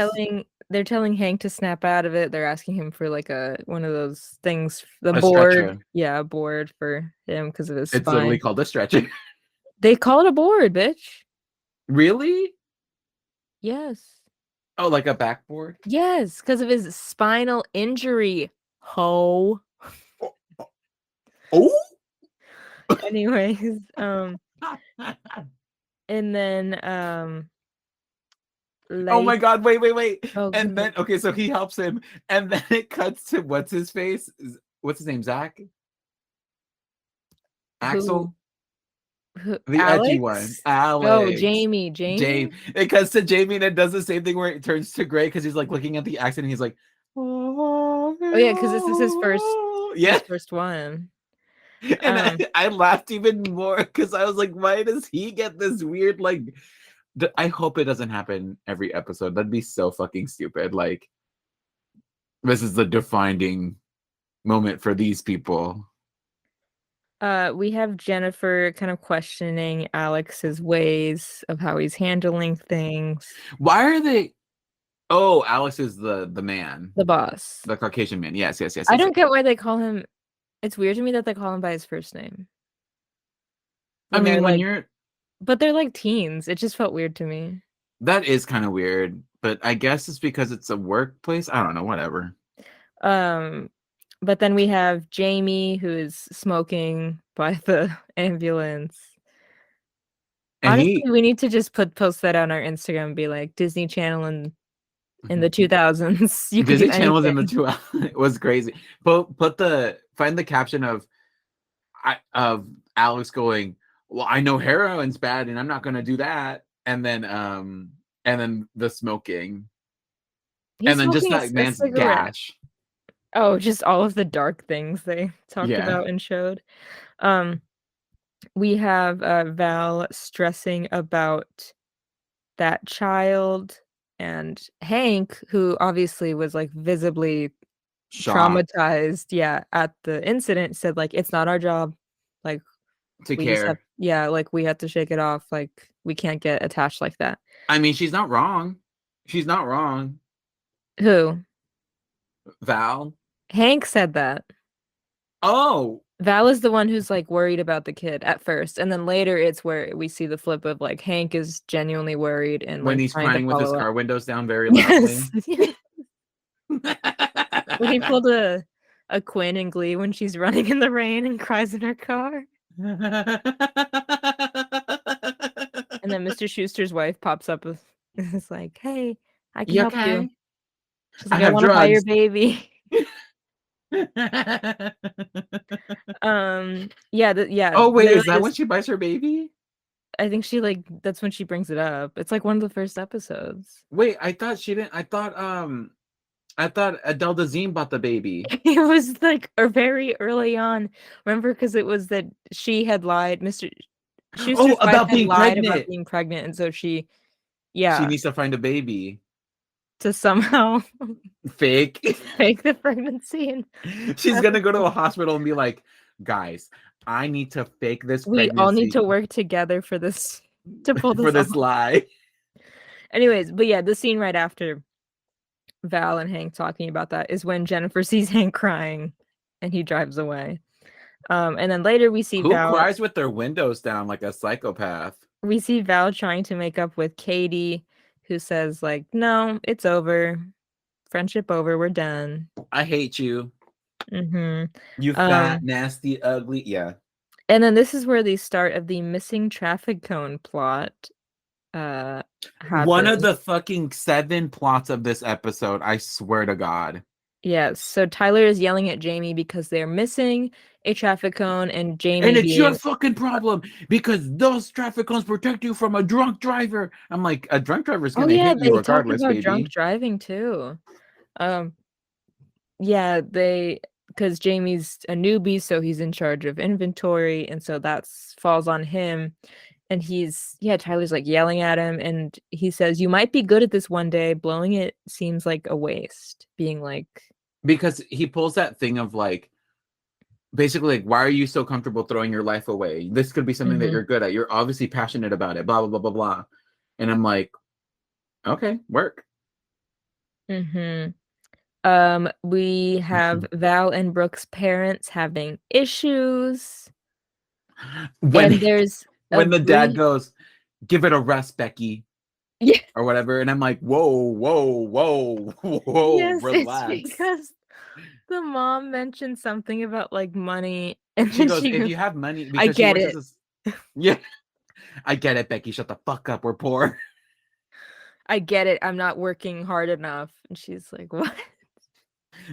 they're telling Hank to snap out of it. They're asking him for like a one of those things, the a board. stretcher. Yeah, a board for him because of his It's literally spine. called a stretcher. They call it a board, bitch. Really? Yes. Oh, like a backboard? Yes, because of his spinal injury. Ho. Oh. Anyways, and then Oh late my god, wait. oh And good. then okay, so he helps him, and then it cuts to what's his face? What's his name? Zach? Who Axel? who The edgy one. Alex? Oh, Alex. Jamie. Jamie. Jamie? It cuts to Jamie and it does the same thing where it turns to gray because he's like looking at the accent and he's like, oh, Oh yeah, because this is yeah. his first one. And I, Um I laughed even more because I was like, why does he get this weird, like, I hope it doesn't happen every episode. That'd be so fucking stupid. Like, this is the defining moment for these people. We have Jennifer kind of questioning Alex's ways of how he's handling things. Why are they? Oh, Alex is the man, The boss. the Caucasian man. Yes, yes, yes, I yes, don't yes. get why they call him. It's weird to me that they call him by his first name I when they're mean, when like, you're but they're like teens. It just felt weird to me. that is kind of weird, but I guess it's because it's a workplace. I don't know, whatever. Um, but then we have Jamie who is smoking by the ambulance. And Honestly, he we need to just post that on our Instagram and be like Disney Channel in the 2000s. You could do Disney Channel was in the anything. two. It was crazy. Find the caption of Alex going, "Well, I know heroin's bad, and I'm not gonna do that." And then the smoking, He's and then just smoking that a man's cigarette. gash. Oh, just all of the dark things they talked Yeah, about and showed. Um, we have Val stressing about that child and Hank, who obviously was like visibly shocked traumatized, yeah, at the incident, said like it's not our job. Like to we just have care. yeah, like we have to shake it off. Like we can't get attached like that. I mean, she's not wrong. She's not wrong. Who? Val. Hank said that. Oh, Val is the one who's like worried about the kid at first, and then later it's where we see the flip of like Hank is genuinely worried and when like he's trying to crying with his follow up. car windows down very Yes. loudly. When he pulled a Quinn in Glee when she's running in the rain and cries in her car. And then Mr. Schuster's wife pops up with is like, "Hey, I can You help you." okay? She's I like, "I have want to buy your drugs. baby." Yeah, Oh wait, literally is that when this she buys her baby? I think she like that's when she brings it up. It's like one of the first episodes. Wait, I thought she didn't. I thought Adele Dazeem bought the baby. It was like or very early on. Remember because it was that she had lied, Mr. Oh, Schuster's wife about had being lied about pregnant. being pregnant, and so she She yeah, needs to find a baby. to somehow Fake. fake the pregnancy and She's have gonna go to a hospital and be like, guys, I need to fake this we all need pregnancy to work together for this to pull for this off. this lie. Anyways, but yeah, the scene right after Val and Hank talking about that is when Jennifer sees Hank crying and he drives away. And then later Who cries with their windows down like a psychopath? we see Val trying to make up with Katie, who says like, "No, it's over, friendship over, we're done." I hate you. Mm-hmm. You fat, Um, nasty, ugly. Yeah. and then this is where the start of the missing traffic cone plot uh One of happens. the fucking 7 plots of this episode, I swear to God. Yes, so Tyler is yelling at Jamie because they're missing a traffic cone, and And Jamie it's your being, fucking problem because those traffic cones protect you from a drunk driver. I'm like, a drunk driver is oh gonna yeah, hit you they talk regardless, about drunk baby. driving too. Um, yeah, because Jamie's a newbie, so he's in charge of inventory, and so that's falls on him. And Tyler's like yelling at him, and he says, "You might be good at this one day. Blowing it seems like a waste." Being like, Because he pulls that thing of like, basically, like, why are you so comfortable throwing your life away? This could be something that mm-hmm, you're good at. You're obviously passionate about it, blah, blah, blah, blah, blah. And I'm like, okay, work. mm-hmm. We have Mhm. Val and Brooke's parents having issues, When and there's a when the dad brief, goes, give it a rest, Becky, yeah, or whatever. And I'm like, whoa, whoa, whoa, whoa, yes, it's relax. because the mom mentioned something about like money, and She then goes, she if goes, you have money, "I because she get works as it, a, yeah, I get it, Becky, shut the fuck up, we're poor. I get it. I'm not working hard enough." And she's like, "What?"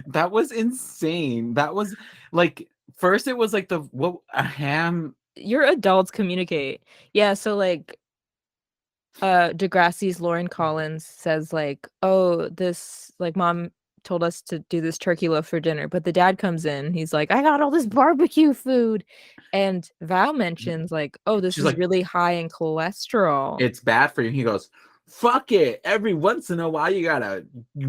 That was insane. That was like, first it was like what a ham. Your adults communicate. Yeah, so like Degrassi's Lauren Collins says like, "Oh, this like mom told us to do this turkey loaf for dinner," but the dad comes in, he's like, "I got all this barbecue food." And Val mentions like, "Oh, this She's is like, really high in cholesterol." it's bad for you. He goes, Fuck it. Every once in a while, you gotta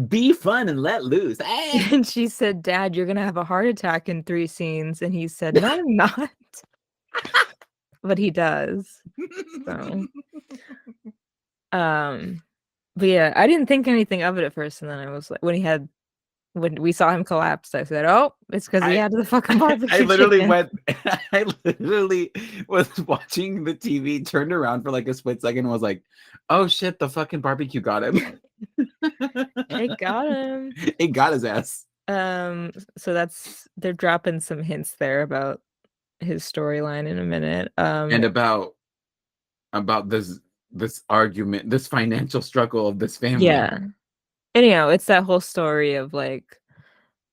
be fun and let loose. Hey. And she said, Dad, you're gonna have a heart attack in 3 scenes. And he said, No, I'm not. But he does. So, but yeah, I didn't think anything of it at first, and then I was like, when we saw him collapse, I said, "Oh, it's because he I had the fucking I barbecue literally chicken." went. I literally was watching the TV, turned around for like a split second, and was like, "Oh shit, the fucking barbecue got him." It got him. It got his ass. So they're dropping some hints there about his storyline in a minute. And about this argument, this financial struggle of this family. Yeah. Anyhow, it's that whole story of like,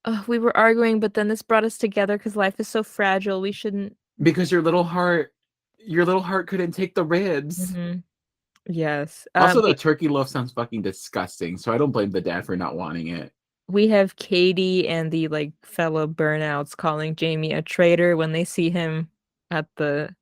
oh, we were arguing, but then this brought us together because life is so fragile. We shouldn't. Because your little heart couldn't take the ribs. Mhm. Yes. Also, the turkey loaf sounds fucking disgusting, so I don't blame the dad for not wanting it. We have Katie and the like fellow burnouts calling Jamie a traitor when they see him at the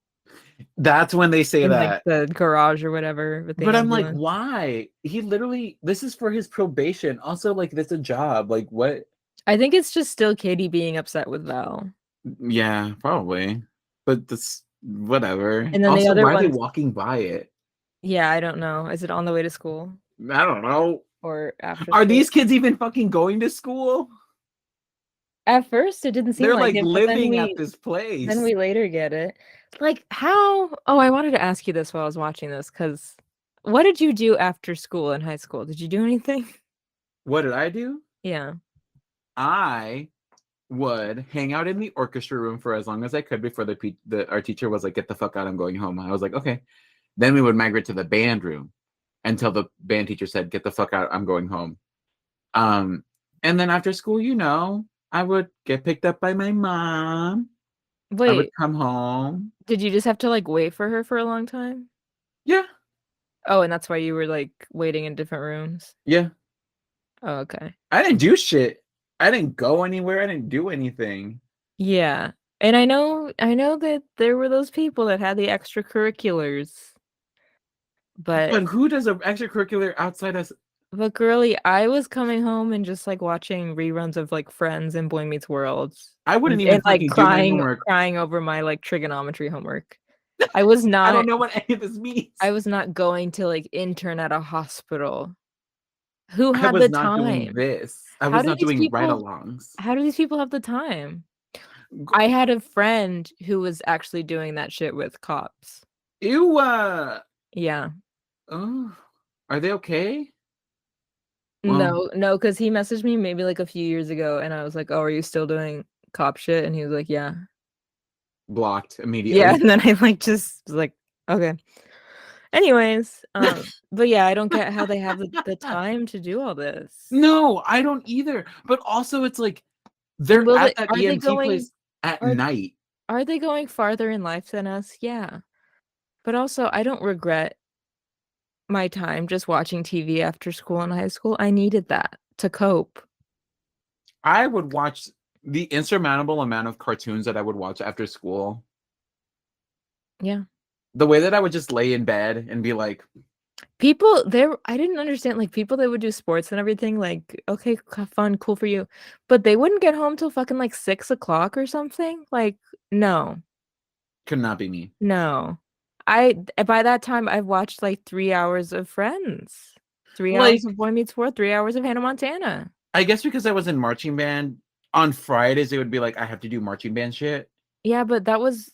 That's when they say in like that. the garage or whatever with the But I'm like, ambulance. why? He literally, this is for his probation. Also, like, that's a job. Like, what? I think it's just still Katie being upset with Val. Yeah, probably. But this, whatever. And then the Also, other why are they ones, walking by it? yeah, I don't know. Is it on the way to school I don't know. or after Are school? these kids even fucking going to school? At first it didn't seem They're like like it, but living at this then place. we later get it. Like how oh, I wanted to ask you this while I was watching this, because what did you do after school in high school? Did you do anything? What did I do? Yeah. I would hang out in the orchestra room for as long as I could before our teacher was like, "Get the fuck out! I'm going home." I was like, "Okay." Then we would migrate to the band room until the band teacher said, "Get the fuck out! I'm going home." Um, and then after school, I would get picked up by my mom. I would Wait, come home. did you just have to like wait for her for a long time? Yeah, Oh, and that's why you were like waiting in different rooms. yeah. Oh, okay. I didn't do shit. I didn't go anywhere. I didn't do anything. Yeah. And I know that there were those people that had the extracurriculars, but But who does an extracurricular outside us? but girly, I was coming home and just like watching reruns of like Friends and Boy Meets World I wouldn't even and like fucking do my crying homework. crying over my like trigonometry homework. I was I don't not know what any of this means. I was not going to like intern at a hospital. Who I had was the not doing time? this. I How was do not these doing people ride-alongs. how do these people have the time? G- I had a friend who was actually doing that shit with cops. Ew. Yeah. Oh, are they okay? Well, No, no, because he messaged me maybe like a few years ago and I was like, "Oh, are you still doing cop shit?" And he was like, "Yeah." blocked Yeah, immediately. and then I like just was like, "Okay." Anyways, but yeah, I don't get how they have the time to do all this. No, I don't either. But also, it's like And they're will they at that are they EMT going place at are night. are they going farther in life than us? Yeah. But also, I don't regret my time just watching TV after school in high school. I needed that to cope. I would watch the insurmountable amount of cartoons that I would watch after school. Yeah. The way that I would just lay in bed and be like, People there I didn't understand like people that would do sports and everything, like, okay, fun, cool for you. But they wouldn't get home till fucking like 6 o'clock or something. Like, no, could not be me. no. By that time I've watched like 3 hours of Friends, 3 hours Like, of Boy Meets World, 3 hours of Hannah Montana. I guess because I was in marching band, on Fridays it would be like I have to do marching band shit. Yeah, but that was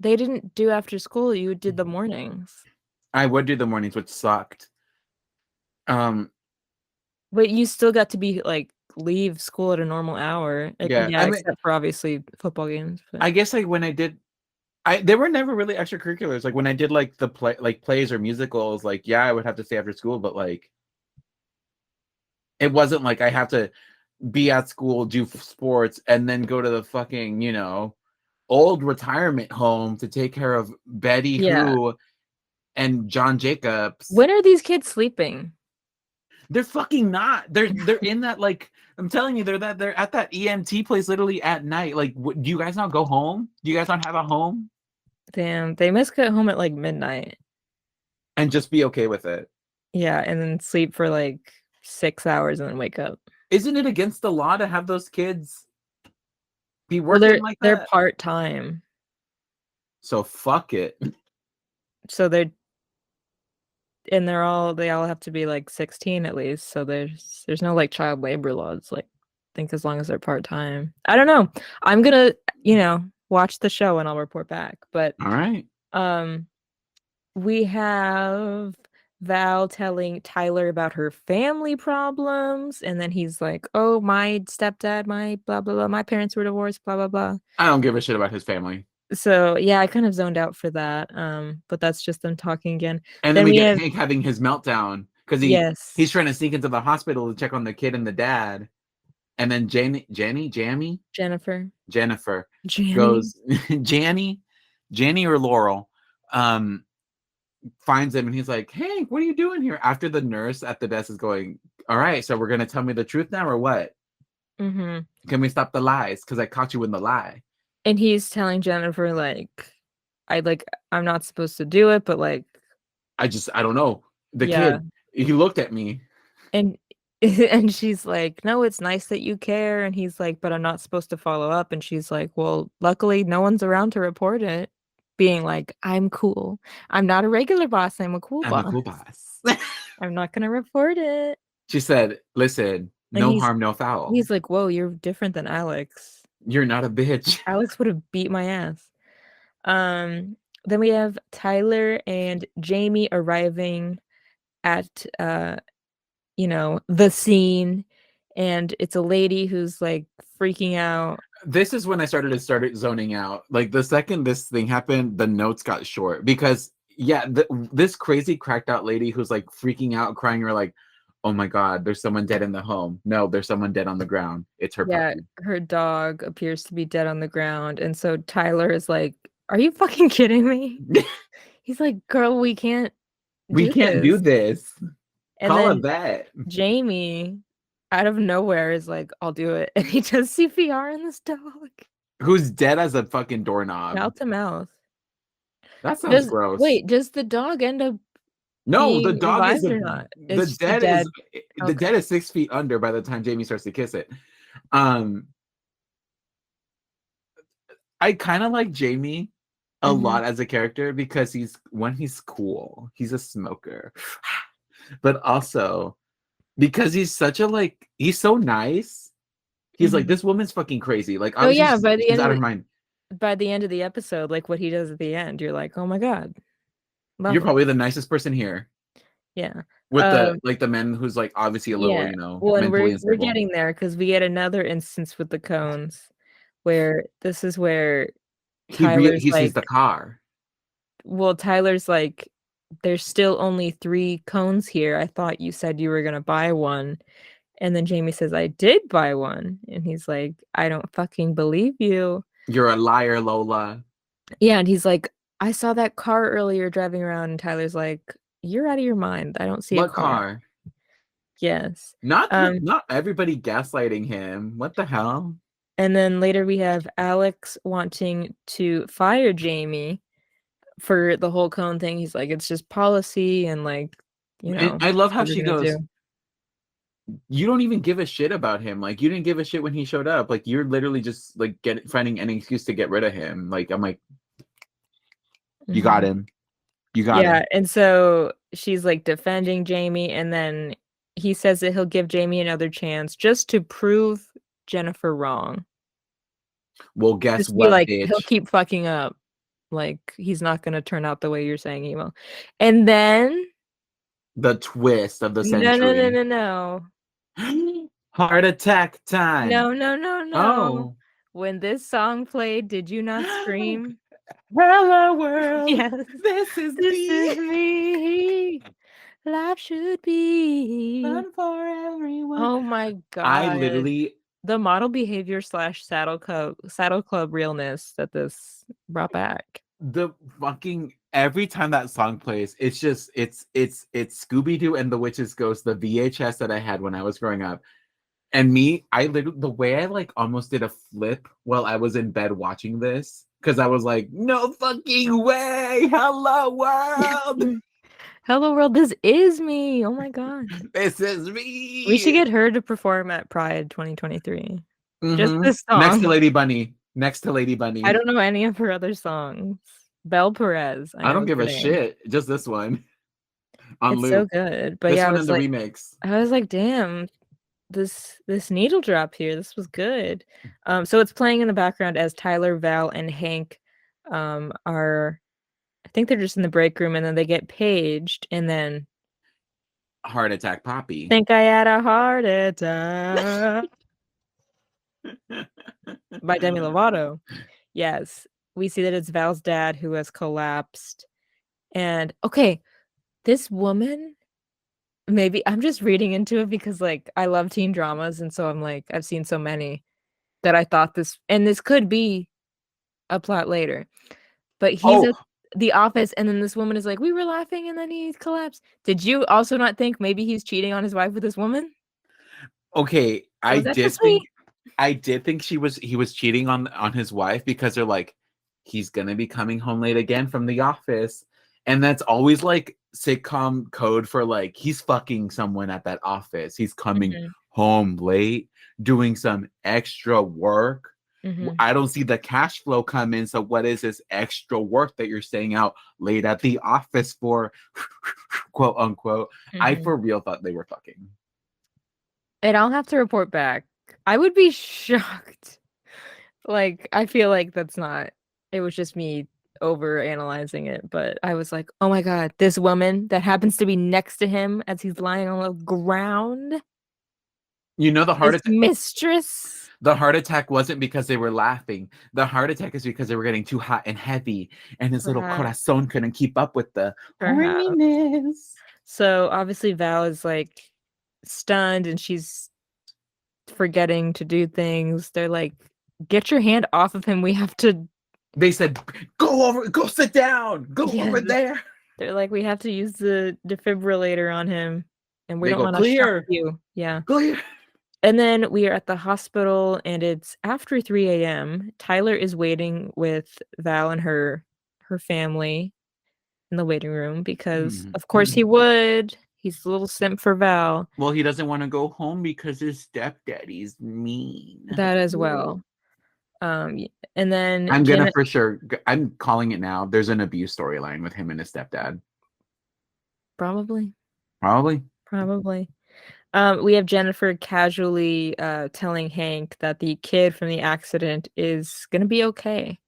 they didn't do after school, you did the mornings. I would do the mornings, which sucked. Um, But you still got to be like leave school at a normal hour. yeah. Yeah, I mean, except for obviously football games. But I guess like when I did, I they were never really extracurriculars. Like when I did like the plays or musicals, like yeah, I would have to stay after school, but like it wasn't like I have to be at school, do sports, and then go to the fucking, old retirement home to take care of Betty yeah. Who and John Jacobs. When are these kids sleeping? They're fucking not. They're in that, like, I'm telling you, they're at that EMT place literally at night. Like, do you guys not go home? Do you guys not have a home? Damn, they must get home at like midnight. And just be okay with it. Yeah, and then sleep for like 6 hours and then wake up. Isn't it against the law to have those kids be Well, working like they're that? part-time. So fuck it. So they all have to be like 16 at least. So there's no like child labor laws. Like, I think as long as they're part-time. I don't know. I'm gonna, watch the show and I'll report back. But All right. um we have Val telling Tyler about her family problems, and then he's like, "Oh, my stepdad, my blah blah blah, my parents were divorced, blah blah blah." I don't give a shit about his family. So yeah, I kind of zoned out for that. But that's just them talking again. And then Then we we get have Hank having his meltdown because he's yes, trying to sneak into the hospital to check on the kid and the dad. And then Jennifer, Jennifer Janny. goes, Janny, Janny or Laurel, um, finds him and he's like, Hank, what are you doing here? After the nurse at the desk is going, all right, so we're gonna tell me the truth now or what? Mm-hmm. Can we stop the lies? Because I caught you in the lie. And he's telling Jennifer like, I'm not supposed to do it, but like, I don't know. The yeah. kid, he looked at me. And and she's like, "No, it's nice that you care." And he's like, "But I'm not supposed to follow up." And she's like, "Well, luckily no one's around to report it." Being like, "I'm cool. I'm not a regular boss. I'm a cool I'm a boss. cool boss. I'm not gonna report it." She said, listen, And no harm, no foul. he's like, "Whoa, you're different than Alex. You're not a bitch. Alex would have beat my ass." Um, then we have Tyler and Jamie arriving at the scene, and it's a lady who's like freaking out. This is when I started zoning out. Like the second this thing happened, the notes got short because yeah, this crazy cracked out lady who's like freaking out, crying. You're like, oh my god, there's someone dead in the home. No, there's someone dead on the ground. It's her Yeah, puppy. her dog appears to be dead on the ground, and so Tyler is like, "Are you fucking kidding me?" He's like, "Girl, we can't We do can't do this." this. And Call a then vet. Jamie, out of nowhere, is like, "I'll do it," and he does CPR on this dog, Who's dead as a fucking doorknob. mouth to mouth. That sounds gross. Does the dog end up No, the being dog is revived or not? the It's just a dead is dead. the Okay. dead is 6 feet under by the time Jamie starts to kiss it. Um, I kind of like Jamie a Mm-hmm. lot as a character because he's cool. He's a smoker. But also because he's so nice. He's like, Mm-hmm. this woman's fucking crazy. Like Oh obviously yeah, she's out of her mind. by the end of the episode, like what he does at the end, you're like, "Oh my God, love You're him." probably the nicest person here. Yeah. With Um, the man who's like obviously a little, yeah. Well, and mentally we're unstable. getting there because we get another instance with the cones where this is where Tyler's He sees like, the car. Tyler's like, "There's still only 3 cones here. I thought you said you were gonna buy one." And then Jamie says, "I did buy one." And he's like, "I don't fucking believe you." You're a liar, Lola. Yeah, and he's like, "I saw that car earlier driving around." And Tyler's like, "You're out of your mind. I don't see a What car." car? Yes. Um, Not everybody gaslighting him. What the hell? and then later we have Alex wanting to fire Jamie for the whole cone thing. He's like, "It's just policy," and like, And I love how what are we she gonna goes, do? you don't even give a shit about him. Like you didn't give a shit when he showed up. Like you're literally just like finding any excuse to get rid of him. Like I'm like, you got Mhm. him. You got Yeah, him. and so she's like defending Jamie, and then he says that he'll give Jamie another chance just to prove Jennifer wrong. Well, guess Just be what, like, he'll bitch? keep fucking up. Like, he's not gonna turn out the way you're saying he will. And then, The twist of the no, no, no, century. no, no. Heart attack time. No, no, no, no. Oh. When this song played, did you not scream? Hello world. Yes, This is this is me. me. Life should be. Fun for everyone. Oh my I God. literally The model behavior slash saddle club realness that this brought back. the fucking every time that song plays, it's just it's Scooby-Doo and the Witch's Ghost, the VHS that I had when I was growing up. And me, I literally the way I like almost did a flip while I was in bed watching this because I was like, no fucking way, hello world. Hello world, this is me. Oh my god. This is We should me. get her to perform at Pride 2023. Just Mm-hmm. this Next to song. Lady Bunny. Next to Lady I Bunny. don't know any of her other songs. Belle Perez, I I know don't is give her a name. shit. Just this one on It's so loop. good. But This yeah, one in the remix. I was like, damn, this needle drop here, this was good. So it's playing in the background as Tyler, Val, and Hank are I think they're just in the break room and then they get paged and then Heart Attack Poppy. think I had a heart attack by Demi Lovato. Yes, we see that it's Val's dad who has collapsed. And okay, this woman, maybe I'm just reading into it because like I love teen dramas and so I'm like I've seen so many that I thought this could be a plot later. But he's Oh, at the office and then this woman is like, "We were laughing and then he collapsed." Did you also not think maybe he's cheating on his wife with this woman? okay. Or I was that did just think me? he was cheating on his wife because they're like, he's gonna be coming home late again from the office. And that's always like sitcom code for like he's fucking someone at that office. He's coming Mhm, home late, doing some extra work. mhm, I don't see the cash flow come in. So what is this extra work that you're staying out late at the office for? Quote unquote. I mhm. for real thought they were fucking. And I'll have to report back. I would be shocked. Like, I feel like that's not it was just me over analyzing it, but I was like, "Oh my God, this woman that happens to be next to him as he's lying on the ground, You know his mistress." the heart attack wasn't because they were laughing. The heart attack is because they were getting too hot and heavy, and his little Perhaps, corazon couldn't keep up with the perhaps. horniness. So obviously Val is like stunned and she's forgetting to do things. They're like, "Get your hand off of him. We have to." They said, go sit down, go Yeah, over there. they're like, "We have to use the defibrillator on him, and we They don't go, want to shock clear, you." Yeah. clear. And then we are at the hospital and it's after 3 a.m. Tyler is waiting with Val and her family in the waiting room because Hmm. of course he would. He's a little simp for Val. Well, he doesn't want to go home because his stepdaddy's mean. That as well. And then I'm gonna Janet for sure. I'm calling it now. There's an abuse storyline with him and his stepdad. probably, Probably. probably. We have Jennifer casually telling Hank that the kid from the accident is gonna be okay.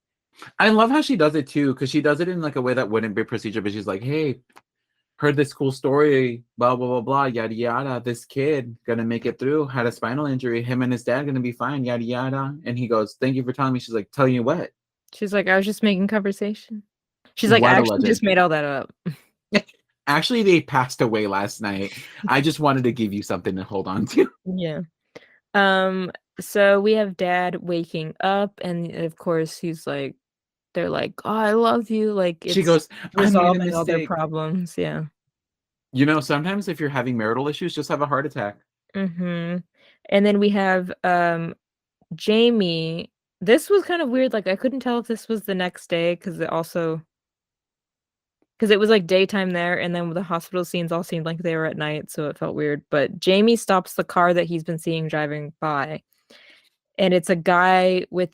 I love how she does it too, because she does it in like a way that wouldn't be procedure, but she's like, hey, heard this cool story, blah blah blah blah, yada yada. This kid gonna make it through, had a spinal injury, him and his dad gonna be fine, yada yada. And he goes, thank you for telling me. She's like, tell you what? She's like, I was just making conversation. She's like, I What a actually legend. just made all that up. Actually, they passed away last night. I just wanted to give you something to hold on to. Yeah. Um, so we have dad waking up, and of course he's like, they're like, "Oh, I love you." Like She it's goes, I made a resolving all their mistake. problems. Yeah. You know, sometimes if you're having marital issues, just have a heart attack. Mm-hmm. And then we have Jamie. This was kind of weird. Like I couldn't tell if this was the next day because it was like daytime there, and then the hospital scenes all seemed like they were at night, so it felt weird. But Jamie stops the car that he's been seeing driving by, and it's a guy with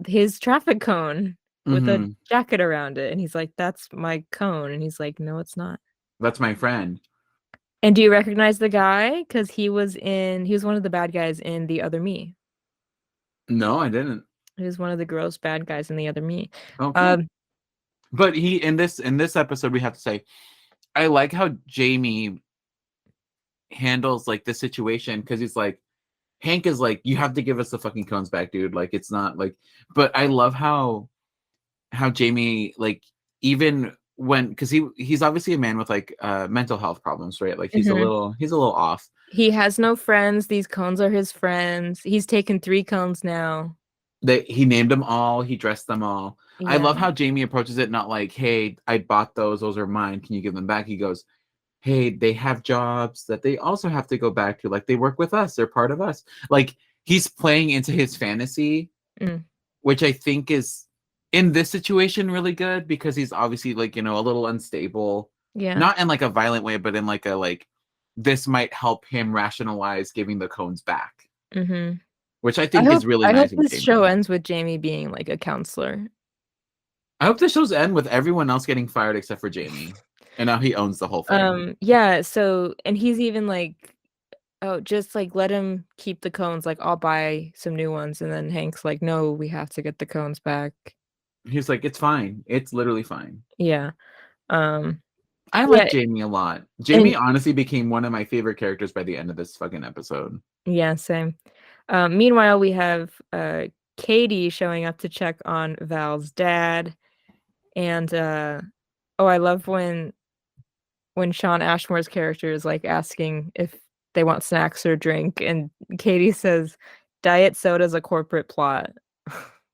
his traffic cone with a Hmm. jacket around it, and he's like, "That's my cone," and he's like, "No, it's not." That's my friend. And do you recognize the guy? Because he was one of the bad guys in The Other Me. No, I didn't. He was one of the gross bad guys in The Other Me. Okay. Um, But he in this episode, we have to say, I like how Jamie handles like the situation because he's like, Hank is like, you have to give us the fucking cones back, dude. Like it's not like, but I love how Jamie like even when because he's obviously a man with like mental health problems, right? Like mhm. he's a little off. He has no friends. These cones are his friends. He's taken 3 cones now. He named them all, he dressed them all. I Yeah. love how Jamie approaches it not like, hey, I bought those are mine, can you give them back? He goes, hey, they have jobs that they also have to go back to, like they work with us, they're part of us. Like he's playing into his fantasy, Mm. which I think is in this situation really good because he's obviously like, you know, a little unstable. Yeah. Not in like a violent way, but in like a like this might help him rationalize giving the cones back, Mhm. which I think is really I hope nice in this show Jamie. ends with Jamie being, like, a counselor. I hope the shows end with everyone else getting fired except for Jamie, and now he owns the whole thing. Yeah, so and he's even like, "Oh, just, like, let him keep the cones, like, I'll buy some new ones," and then Hank's like, "No, we have to get the cones back." He's like, it's fine. It's literally fine. Yeah, um, I like yeah, Jamie a lot. Jamie and honestly became one of my favorite characters by the end of this fucking episode. yeah, same. Meanwhile, we have, Katie showing up to check on Val's dad, and, oh, I love when Shawn Ashmore's character is, like, asking if they want snacks or drink, and Katie says, "Diet soda's a corporate plot."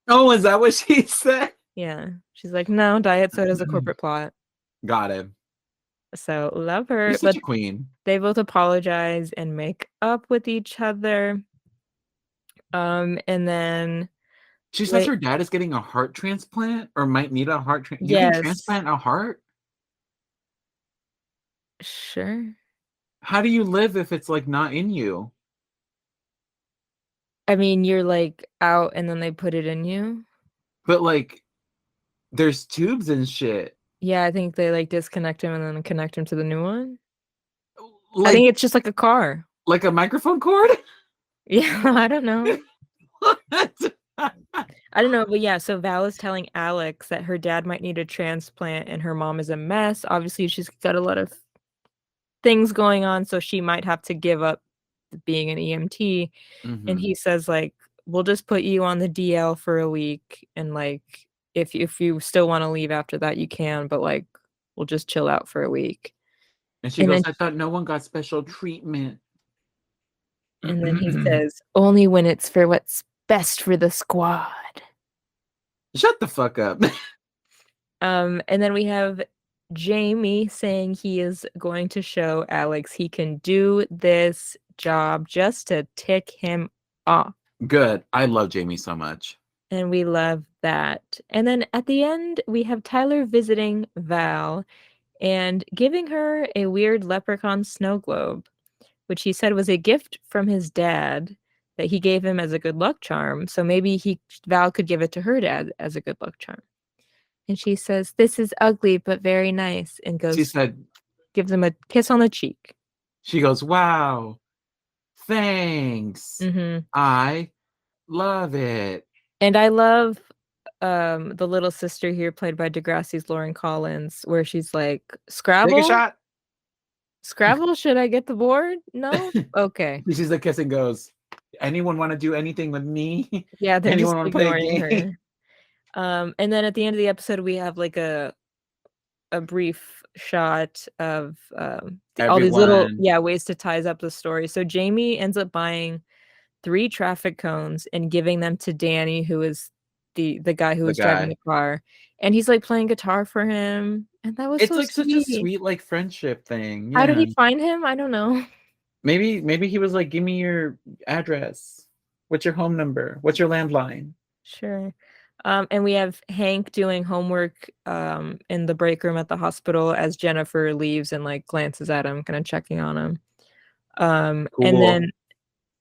Oh, is that what she said? Yeah. She's like, "No, diet soda's a corporate plot." Got him. So, love You're her, such but a queen. they both apologize and make up with each other. And then She says wait, her dad is getting a heart transplant or might need a heart. You can yes. transplant a heart? Sure. How do you live if it's like not in you? I mean, you're, like, out and then they put it in you? But like, there's tubes and shit. Yeah, I think they, like, disconnect him and then connect him to the new one. I Like, think it's just like a car. like a microphone cord? Yeah, I don't know. What? I don't know, but yeah, so Val is telling Alex that her dad might need a transplant and her mom is a mess. Obviously, she's got a lot of things going on, so she might have to give up being an EMT. And Mm-hmm. he says, like, we'll just put you on the DL for a week, and like, if you still want to leave after that, you can, but like, we'll just chill out for a week. And she And goes, then I thought no one got special treatment. he says, only when it's for what's best for the squad. Shut the fuck up. And then we have Jamie saying he is going to show Alex he can do this job just to tick him off. Good. I love Jamie so much. And we love that. And then at the end, we have Tyler visiting Val and giving her a weird leprechaun snow globe, which he said was a gift from his dad that he gave him as a good luck charm. So maybe Val could give it to her dad as a good luck charm. And she says, "This is ugly but very nice," and She goes said, gives him a kiss on the cheek. she goes, wow, thanks. Hmm. I love it. And I love the little sister here played by Degrassi's Lauren Collins, where she's like, Take a Scrabble? shot. Scrabble, should I get the board? No? Okay. She's like kiss and goes, anyone want to do anything with me? Yeah, they're just Anyone want to play a ignoring game? her. And then at the end of the episode, we have like a brief shot of all these little Everyone, ways to ties up the story. So Jamie ends up buying 3 traffic cones and giving them to Danny, who is the guy who the was driving guy. the car, and he's like playing guitar for him, and that was It's so like such a sweet. sweet like friendship thing. How did Yeah. he find him? I don't know. Maybe he was like, give me your address. What's your home number? What's your landline? Sure. And we have Hank doing homework in the break room at the hospital as Jennifer leaves and like glances at him, kind of checking on him. And Cool. then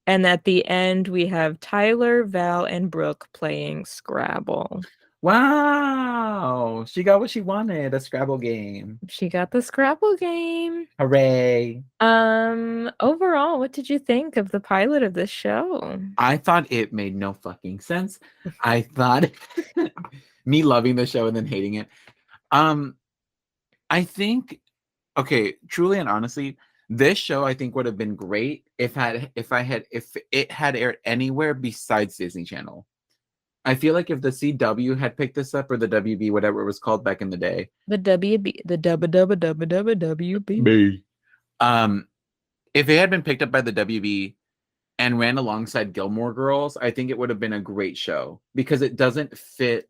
and at the end we have Tyler, Val, and Brooke playing Scrabble. Wow. She got what she wanted, a Scrabble game. She got the Scrabble game. Hooray. Overall, what did you think of the pilot of this show? I thought it made no fucking sense. I thought me loving the show and then hating it. Um, I think okay, truly and honestly, this show I think would have been great if it had aired anywhere besides Disney Channel. I feel like if the CW had picked this up or the WB, whatever it was called back in the day, The WB, the dubba dubba dubba dubba WB. B. Um, if it had been picked up by the WB and ran alongside Gilmore Girls, I think it would have been a great show because it doesn't fit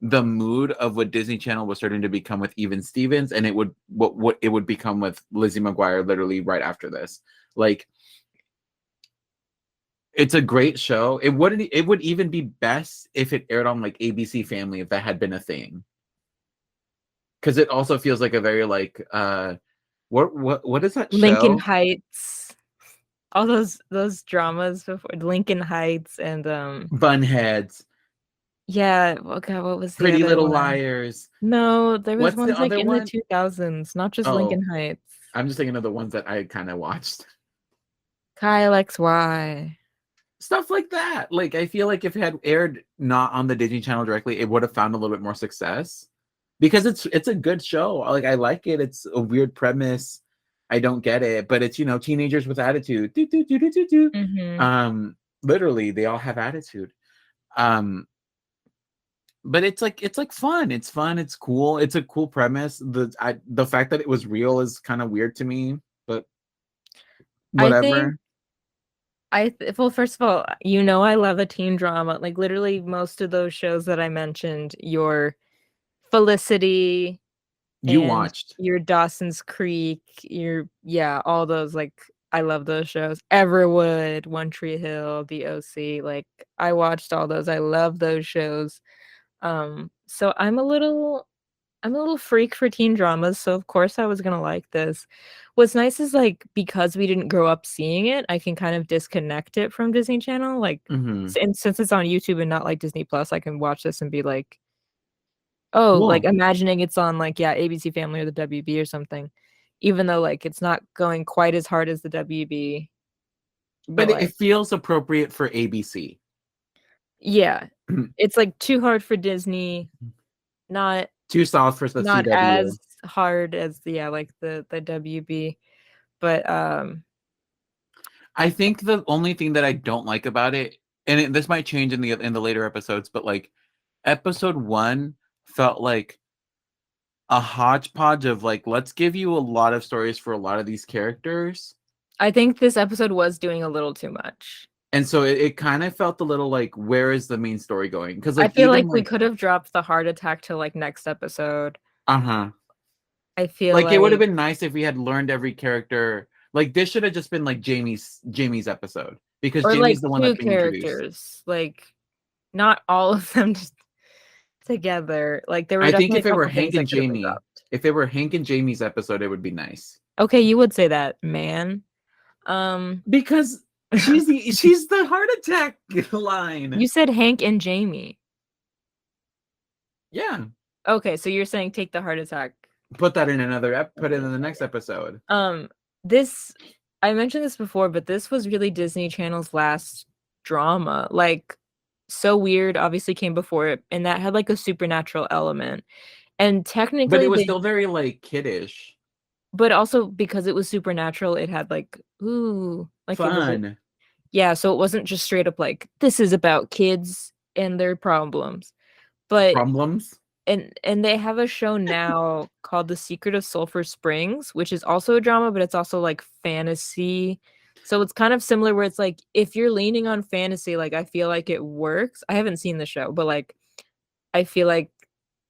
the mood of what Disney Channel was starting to become with Even Stevens, and it would what it would become with Lizzie McGuire literally right after this. Like, it's a great show. It would even be best if it aired on like ABC Family if that had been a thing. because it also feels like a very like what is that Lincoln show? Heights, all those dramas before Lincoln Heights and Bunheads, yeah, oh God, what was the Pretty other Little one? Liars. No, there was What's the ones like other in the one? 2000s, not just Oh, Lincoln Heights. I'm just thinking of the ones that I kind of watched. Kyle XY. Stuff like that. Like I feel like if it had aired not on the Disney Channel directly, it would have found a little bit more success because it's a good show. Like I like it. It's a weird premise. I don't get it, but it's teenagers with attitude. Do, do, do, do, do, do. Mhm. Literally, they all have attitude. Um, but it's like fun. It's fun. It's cool. It's a cool premise. The fact that it was real is kind of weird to me, but I think whatever. well, first of all, I love a teen drama. Like literally most of those shows that I mentioned, your Felicity You and watched. your Dawson's Creek, yeah, all those like I love those shows. Everwood, One Tree Hill, The OC, like I watched all those. I love those shows. So I'm a little freak for teen dramas, so of course I was gonna like this. What's nice is like because we didn't grow up seeing it, I can kind of disconnect it from Disney Channel. Like, Hmm. and since it's on YouTube and not like Disney Plus, I can watch this and be like, oh, like Cool. imagining it's on like yeah, ABC Family or the WB or something. Even though like it's not going quite as hard as the WB, but But it like feels appropriate for ABC. yeah, it's like too hard for Disney, not Too soft for the not CW. as hard as yeah, like the WB. But I think the only thing that I don't like about it, and this might change in the later episodes, but like episode 1 felt like a hodgepodge of like let's give you a lot of stories for a lot of these characters. I think this episode was doing a little too much. And so it kind of felt a little like where is the main story going? Because I like feel even like we like could have dropped the heart attack to like next episode. uh-huh. I feel Like it would have like been nice if we had learned every character. Like this should have just been like Jamie's episode because or like Jamie's the one two that's being introduced. characters, like not all of them just together. Like there were I think definitely a couple things that could have been dropped. If it were Hank and Jamie's episode, it would be nice. Okay, you would say that, man. Um Because she's the heart attack line. you said Hank and Jamie. Yeah. Okay, so you're saying take the heart attack. Put that in put it in the next episode. Um, this I mentioned this before, but this was really Disney Channel's last drama. Like, so weird obviously came before it, and that had like a supernatural element. And But technically it was they still very like kiddish. but also because it was supernatural, it had like ooh, like it was like Fun. yeah, so it wasn't just straight up like this is about kids and their problems. But Problems. and they have a show now called The Secret of Sulphur Springs, which is also a drama, but it's also like fantasy. So it's kind of similar where it's like if you're leaning on fantasy, like I feel like it works. I haven't seen the show, but like I feel like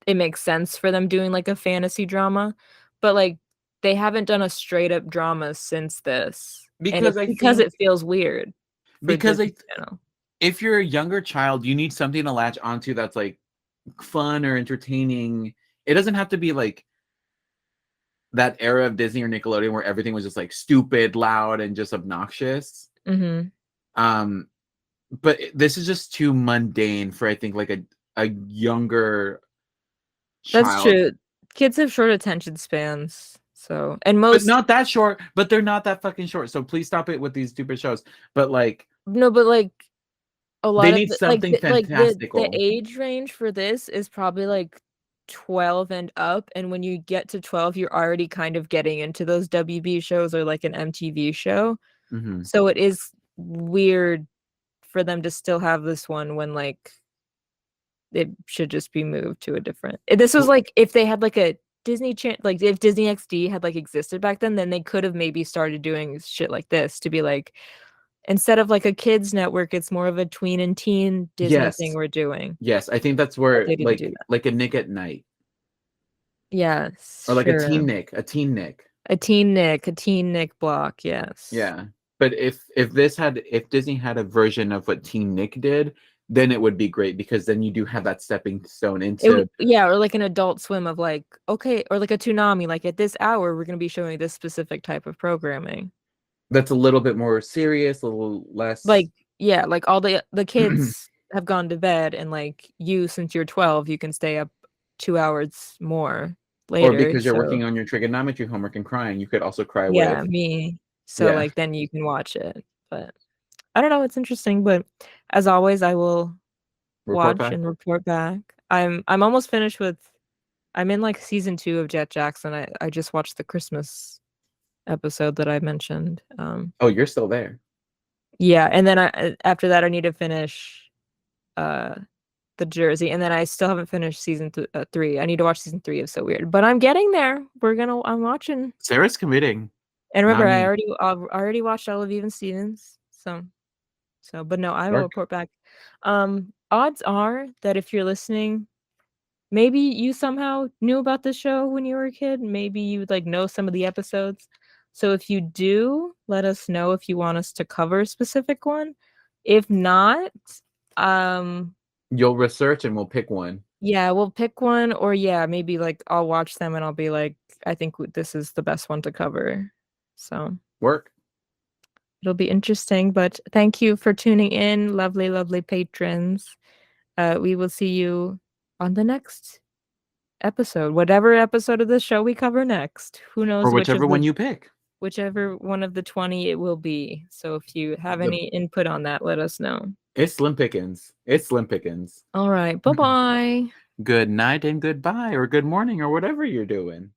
it makes sense for them doing like a fantasy drama. But like they haven't done a straight up drama since this. And Because it's I because think it feels weird for because Disney I Channel. if you're a younger child, you need something to latch onto that's like fun or entertaining. It doesn't have to be like that era of Disney or Nickelodeon where everything was just like stupid, loud, and just obnoxious. Hmm. Um, but this is just too mundane for I think like a younger That's child. true. Kids have short attention spans. So, and But most not that short, but they're not that fucking short. So please stop it with these stupid shows. But like no, but like a they lot of need the, like something the fantastical. age range for this is probably like 12 and up, and when you get to 12 you're already kind of getting into those WB shows or like an MTV show. Hmm. So it is weird for them to still have this one when like it should just be moved to a different. This was like if they had like a Disney channel, like if Disney XD had like existed back then they could have maybe started doing shit like this to be like instead of like a kids network, it's more of a tween and teen Disney thing Yes, we're doing. yes. I think that's But where they didn't do that. like a Nick at Night Yes, or like a sure. teen Nick. A teen Nick block, yes. Yeah. But if Disney had a version of what Teen Nick did, then it would be great because then you do have that stepping stone It would, into yeah, or like an Adult Swim of like, okay, or like a Toonami, like at this hour we're gonna be showing this specific type of programming. that's a little bit more serious, a little Like, less yeah, like all the kids have gone to bed, and like you, since you're 12, you can stay up 2 hours more or later. because you're So working on your trigonometry homework and crying, you could also cry yeah, with. me. So Yeah, like then you can watch it. But I don't know, it's interesting. But as always, I will report watch back. and report back. I'm almost finished with I'm in like season 2 of Jet Jackson. I just watched the Christmas episode that I mentioned. Oh, you're still there. Yeah, and then I after that I need to finish uh the Jersey, and then I still haven't finished season 3. I need to watch season 3 of So Weird, but I'm getting there. I'm watching. Sarah's committing, And not remember, me. I already watched all of Even Stevens, but no, I will Work. report back. Odds are that if you're listening, maybe you somehow knew about the show when you were a kid. Maybe you like know some of the episodes. So if you do, let us know if you want us to cover a specific one. If not, um, You'll research and we'll pick one. yeah, we'll pick one, or yeah, maybe like I'll watch them and I'll be like, I think this is the best one to cover. So Work. it'll be interesting. But thank you for tuning in, lovely, lovely patrons. We will see you on the next episode, whatever episode of the show we cover next. Who Or knows whichever one you pick. whichever one of the 20 it will be. So if you have The any input on that, let us know. It's slim pickings. It's slim pickings. All right, bye bye. Good night and goodbye, or good morning, or whatever you're doing.